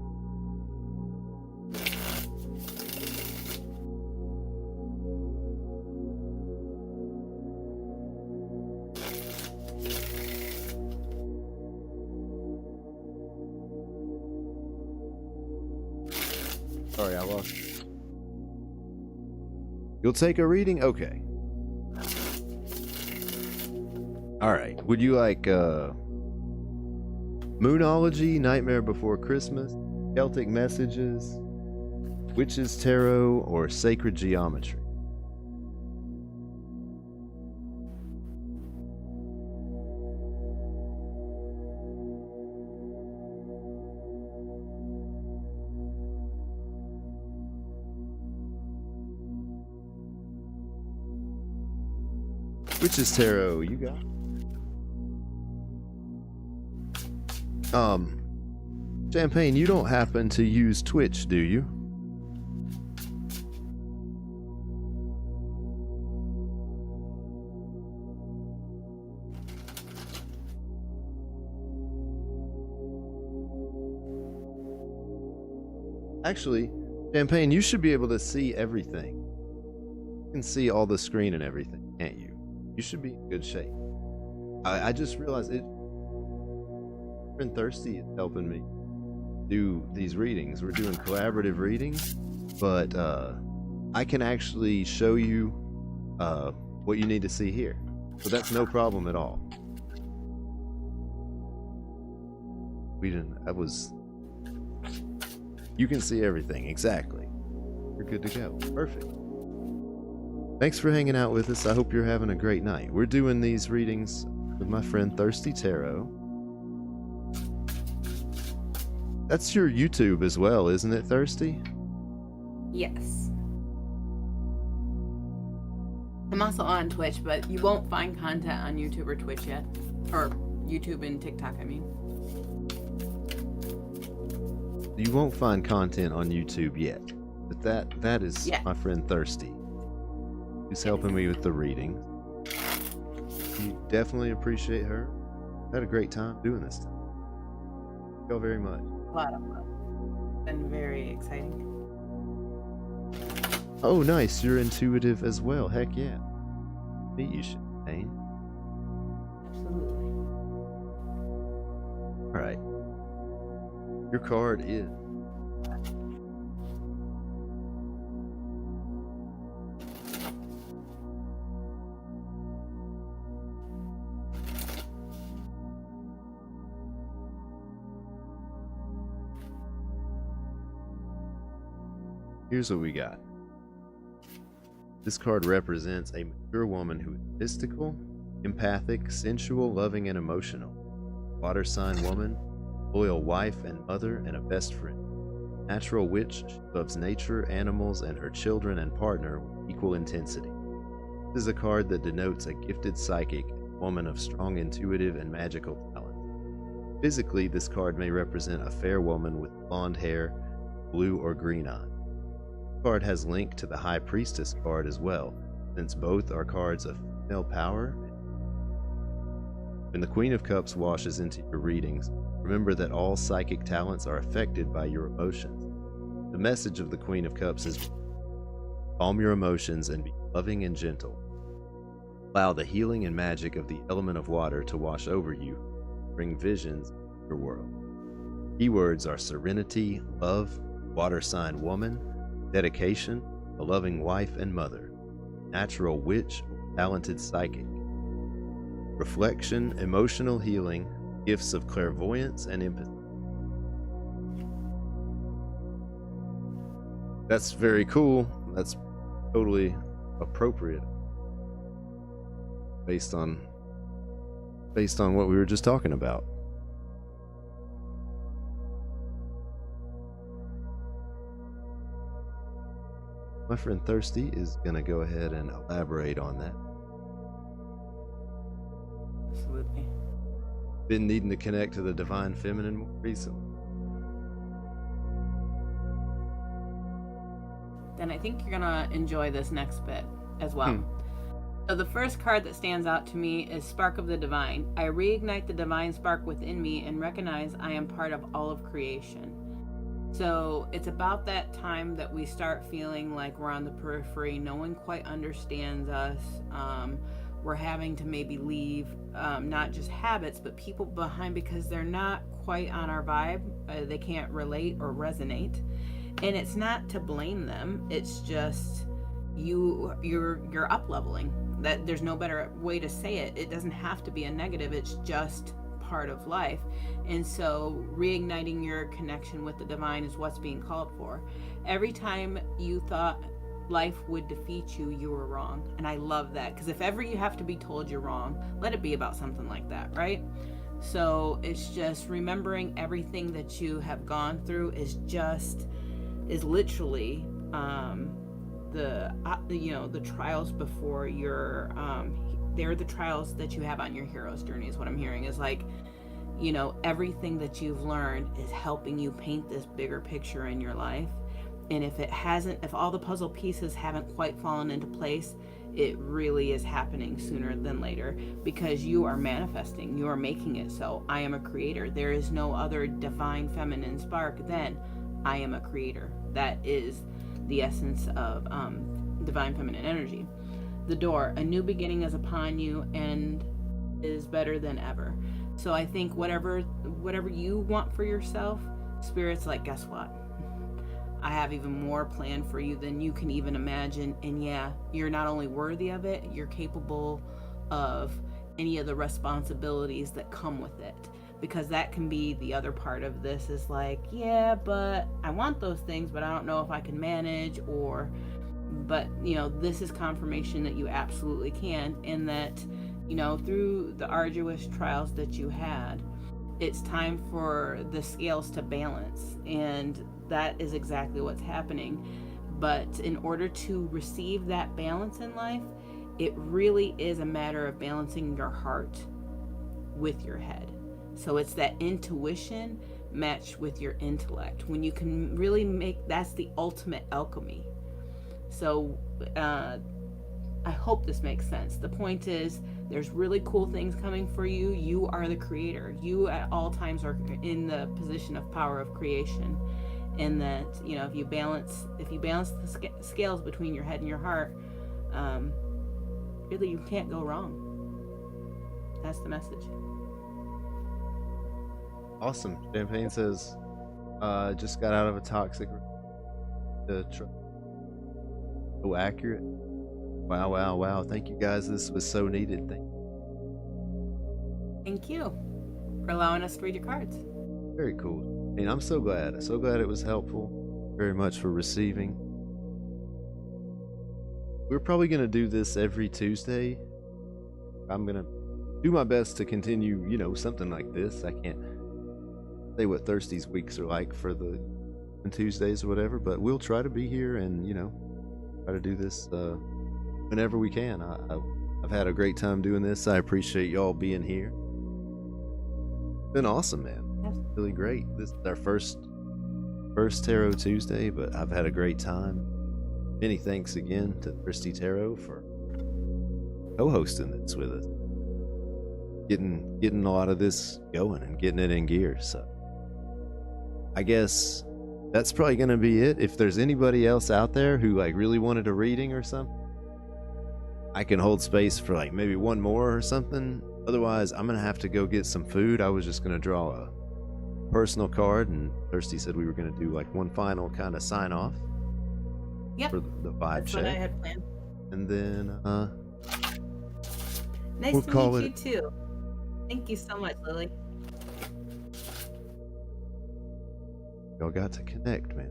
Sorry, I lost you. You'll take a reading? Okay. Alright. Would you like Moonology, Nightmare Before Christmas, Celtic Messages, Witches Tarot, or Sacred Geometry? Witches Tarot, you got? Champagne, you don't happen to use Twitch, do you? Actually, Champagne, you should be able to see everything. You can see all the screen and everything, can't you? You should be in good shape. I just realized it. Friend Thirsty is helping me do these readings. We're doing collaborative readings, but I can actually show you what you need to see here. So that's no problem at all. You can see everything, exactly. You're good to go. Perfect. Thanks for hanging out with us. I hope you're having a great night. We're doing these readings with my friend Thirsty Tarot. That's your YouTube as well, isn't it, Thirsty? Yes. I'm also on Twitch, but you won't find content on YouTube or Twitch yet. Or YouTube and TikTok, I mean. You won't find content on YouTube yet. But that is my friend Thirsty, who's helping me with the reading. You definitely appreciate her. Had a great time doing this. Thank you very much. A lot of fun. Been very exciting. Oh, nice. You're intuitive as well. Heck yeah. Meet you, Champagne. Absolutely. All right. Your card is Here's what we got. This card represents a mature woman who is mystical, empathic, sensual, loving, and emotional. Water sign woman, loyal wife and mother, and a best friend. Natural witch, she loves nature, animals, and her children and partner with equal intensity. This is a card that denotes a gifted psychic, woman of strong intuitive and magical talent. Physically, this card may represent a fair woman with blonde hair, blue or green eyes. This card has link to the High Priestess card as well, since both are cards of female power. When the Queen of Cups washes into your readings, remember that all psychic talents are affected by your emotions. The message of the Queen of Cups is calm your emotions and be loving and gentle. Allow the healing and magic of the element of water to wash over you, bring visions into your world. Keywords are serenity, love, water sign woman, dedication, a loving wife and mother, natural witch, talented psychic, reflection, emotional healing, gifts of clairvoyance and empathy. That's very cool. That's totally appropriate based on what we were just talking about. My friend Thirsty is going to go ahead and elaborate on that. Absolutely. Been needing to connect to the divine feminine more recently. Then I think you're gonna enjoy this next bit. as well. Hmm. So the first card that stands out to me is Spark of the Divine. I reignite the divine spark within me and recognize I am part of all of creation. So it's about that time that we start feeling like we're on the periphery. No one quite understands us. We're having to maybe leave not just habits, but people behind because they're not quite on our vibe. They can't relate or resonate. And it's not to blame them. It's just you're up leveling. That there's no better way to say it. It doesn't have to be a negative. It's just part of life. And so reigniting your connection with the divine is what's being called for. Every time you thought life would defeat you, you were wrong. And I love that, because if ever you have to be told you're wrong, let it be about something like that, right? So it's just remembering everything that you have gone through is literally the trials before your they're the trials that you have on your hero's journey, is what I'm hearing. Is like, everything that you've learned is helping you paint this bigger picture in your life. And if all the puzzle pieces haven't quite fallen into place, it really is happening sooner than later, because you are manifesting, you are making it so. I am a creator. There is no other divine feminine spark than I am a creator. That is the essence of divine feminine energy. The door, a new beginning is upon you and is better than ever. So I think whatever you want for yourself, Spirit's like, guess what? I have even more planned for you than you can even imagine. And yeah, you're not only worthy of it, you're capable of any of the responsibilities that come with it. Because that can be the other part of this, is like, yeah, but I want those things, but I don't know if I can manage, but this is confirmation that you absolutely can, and that, through the arduous trials that you had, it's time for the scales to balance, and that is exactly what's happening. But in order to receive that balance in life, it really is a matter of balancing your heart with your head. So it's that intuition matched with your intellect. When you can really that's the ultimate alchemy. So I hope this makes sense. The point is, there's really cool things coming for you. You are the creator. You at all times are in the position of power of creation. And that, if you balance the scales between your head and your heart, really you can't go wrong. That's the message. Awesome. Champagne says, just got out of a toxic. So accurate. Wow. Thank you guys. This was so needed. Thank you for allowing us to read your cards. Very cool. I mean, I'm so glad. So glad it was helpful. Very much for receiving. We're probably going to do this every Tuesday. I'm going to do my best to continue, something like this. I can't say what Thirsty's weeks are like for the Tuesdays or whatever, but we'll try to be here and, try to do this whenever we can. I've had a great time doing this. I appreciate y'all being here. It's been awesome, man. Really great. This is our first Tarot Tuesday, but I've had a great time. Many thanks again to Thirsty Tarot for co-hosting this with us. Getting a lot of this going and getting it in gear. So I guess that's probably going to be it. If there's anybody else out there who really wanted a reading or something, I can hold space for maybe one more or something. Otherwise, I'm going to have to go get some food. I was just going to draw a personal card, and Thirsty said we were going to do one final kind of sign off. Yep. For the vibe That's check. what I had planned. And then Nice we'll to call meet it- you too. Thank you so much, Lily. y'all got to connect, man.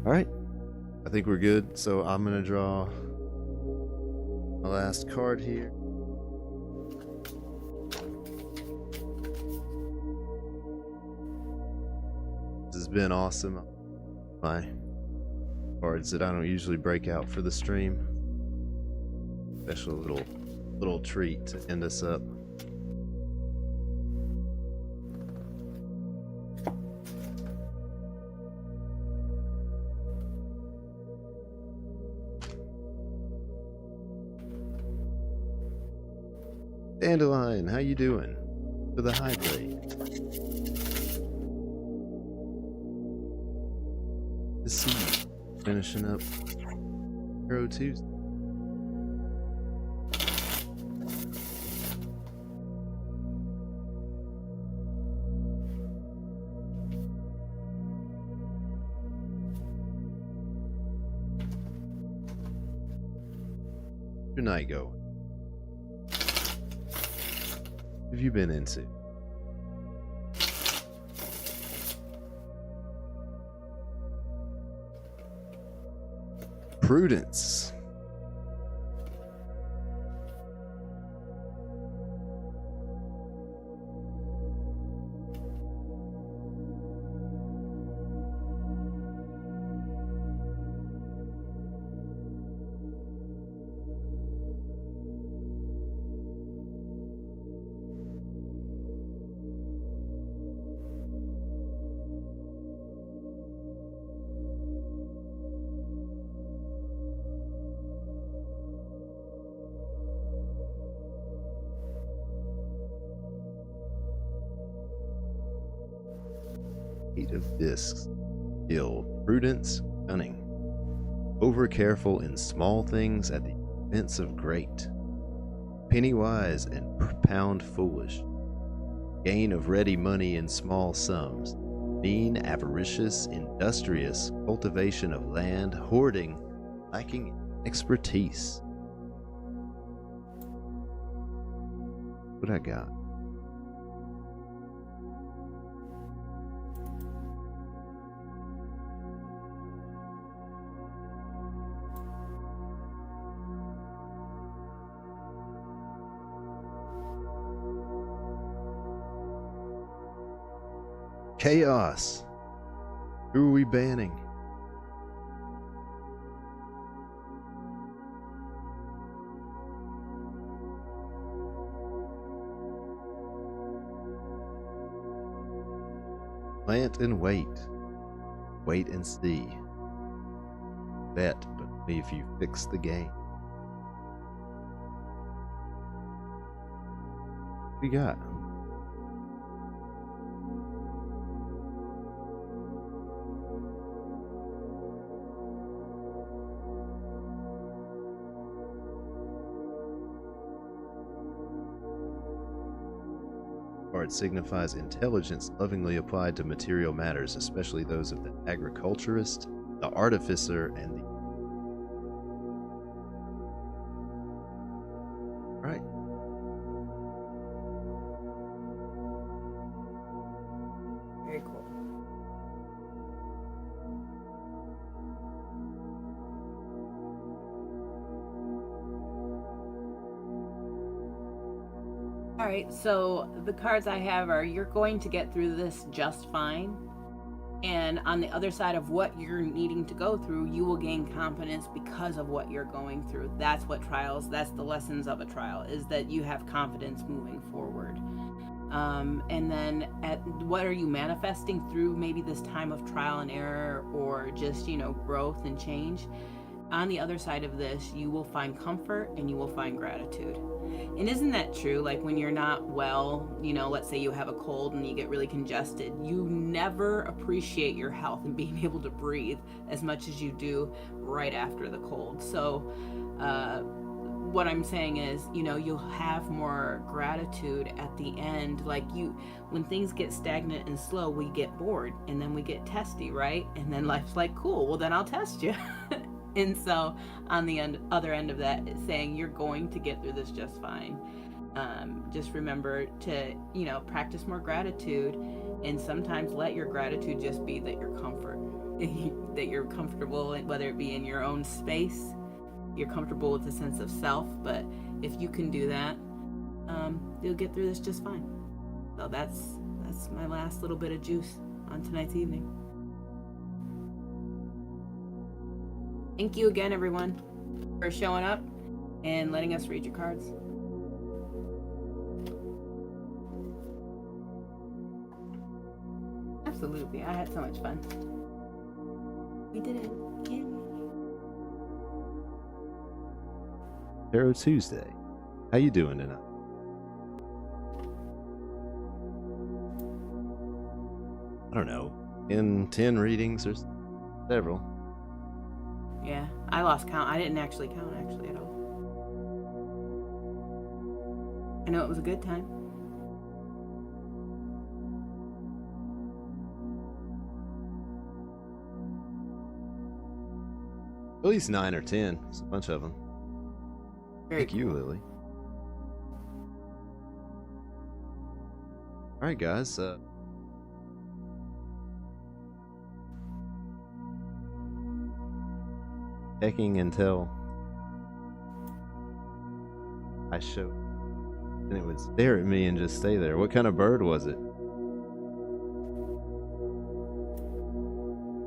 All right, I think we're good. So I'm gonna draw my last card here. been awesome. My cards that I don't usually break out for the stream. Special little treat to end us up. Dandelion, how you doing? For the hydrate. To see you finishing up Hero Tuesday. Your night going? What have you been into? Prudence. Eight of discs. Skill, prudence, cunning. Over careful in small things at the expense of great. Penny wise and pound foolish. Gain of ready money in small sums. Mean, avaricious, industrious, cultivation of land, hoarding, lacking expertise. What I got? Chaos. Who are we banning? Plant and wait. Wait and see. Bet, but only if you fix the game. What we got? Card signifies intelligence lovingly applied to material matters, especially those of the agriculturist, the artificer, and the... Right. Very cool. All right, so the cards I have are you're going to get through this just fine. And on the other side of what you're needing to go through, you will gain confidence because of what you're going through. That's what trials, that's the lessons of a trial, is that you have confidence moving forward. And then what are you manifesting through maybe this time of trial and error or just, growth and change? On the other side of this, you will find comfort and you will find gratitude. And isn't that true? Like when you're not well, let's say you have a cold and you get really congested, you never appreciate your health and being able to breathe as much as you do right after the cold. So what I'm saying is, you'll have more gratitude at the end. Like when things get stagnant and slow, we get bored and then we get testy, right? And then life's like, cool, well then I'll test you. And so on the other end of that, it's saying you're going to get through this just fine. Just remember to, practice more gratitude, and sometimes let your gratitude just be that you're that you're comfortable, whether it be in your own space, you're comfortable with a sense of self. But if you can do that, you'll get through this just fine. So that's my last little bit of juice on tonight's evening. Thank you again, everyone, for showing up and letting us read your cards. Absolutely. I had so much fun. We did it. Yay. Tarot Tuesday. How you doing tonight? I don't know. In 10 readings or several. Yeah, I lost count. I didn't actually count at all. I know it was a good time. At least 9 or 10. It's a bunch of them. Very Thank you, Lily. All right, guys. Checking until I showed, and it would stare at me and just stay there. What kind of bird was it?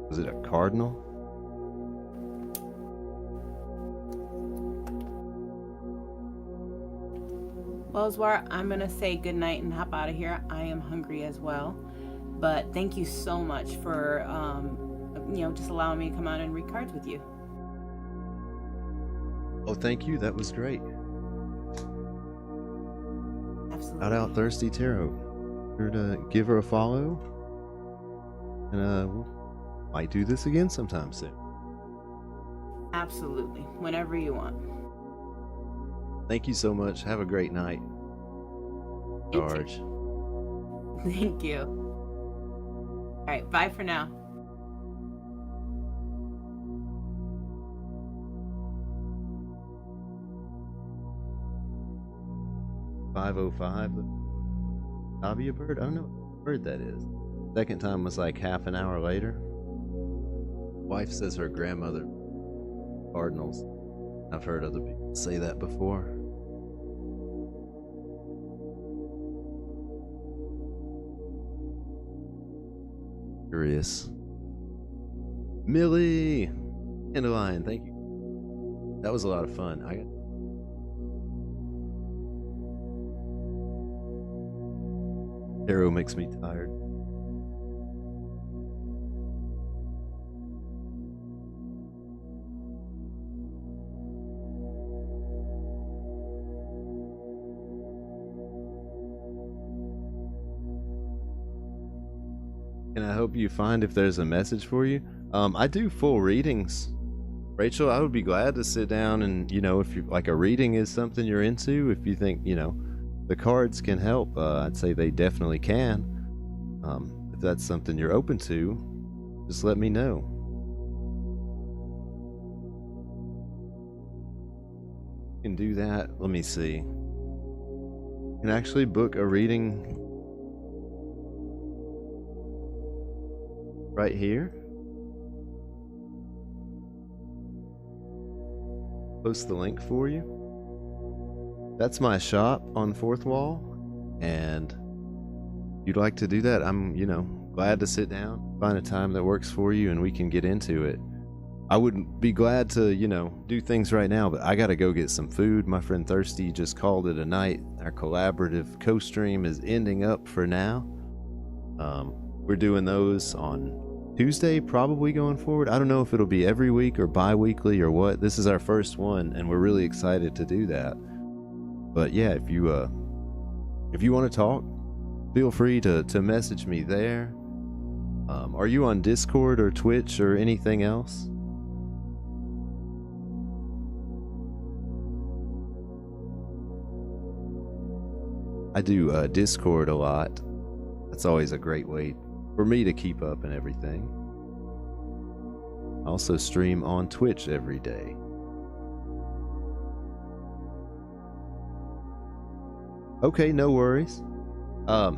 Was it a cardinal? Well, Zwar, I'm gonna say goodnight and hop out of here. I am hungry as well, but thank you so much for, just allowing me to come out and read cards with you. Oh, thank you. That was great. Absolutely. Shout out Thirsty Tarot. Sure to give her a follow, and we might do this again sometime soon. Absolutely. Whenever you want. Thank you so much. Have a great night, You too. George. Thank you. All right. Bye for now. .505, the Tavia bird? I don't know what bird that is. Second time was like half an hour later. Wife says her grandmother cardinals. I've heard other people say that before. Curious. Millie! Dandelion, thank you. That was a lot of fun. Tarot makes me tired. Can I help you find if there's a message for you? I do full readings. Rachel, I would be glad to sit down and, if you like a reading is something you're into, if you think, the cards can help, I'd say they definitely can. If that's something you're open to, just let me know. You can do that. Let me see. You can actually book a reading right here. Post the link for you. That's my shop on Fourth Wall, and if you'd like to do that, I'm, glad to sit down, find a time that works for you, and we can get into it. I would be glad to, do things right now, but I gotta go get some food. My friend Thirsty just called it a night. Our collaborative co-stream is ending up for now. We're doing those on Tuesday, probably going forward. I don't know if it'll be every week or bi-weekly or what. This is our first one, and we're really excited to do that. But yeah, if you want to talk, feel free to message me there. Are you on Discord or Twitch or anything else? I do Discord a lot. That's always a great way for me to keep up and everything. I also stream on Twitch every day. Okay, no worries. Oh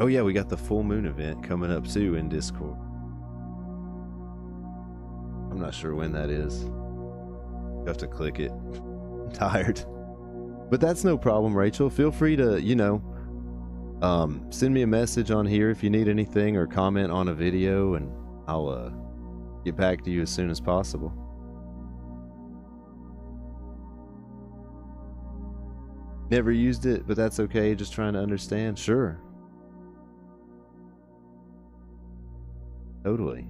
yeah, we got the full moon event coming up too in Discord. I'm not sure when that is. You have to click it. I'm tired. But that's no problem, Rachel. Feel free to, send me a message on here if you need anything or comment on a video, and I'll get back to you as soon as possible. Never used it, but that's okay. Just trying to understand. Sure. Totally.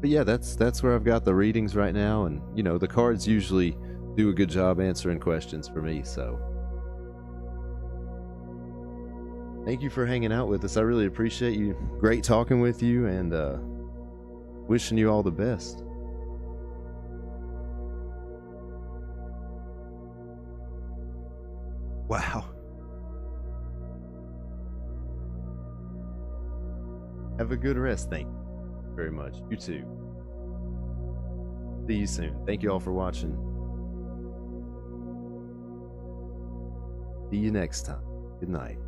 But yeah, that's where I've got the readings right now, and you know, the cards usually do a good job answering questions for me, so thank you for hanging out with us. I really appreciate you. Great talking with you, and wishing you all the best. Wow. Have a good rest. Thank you very much. You too. See you soon. Thank you all for watching. See you next time. Good night.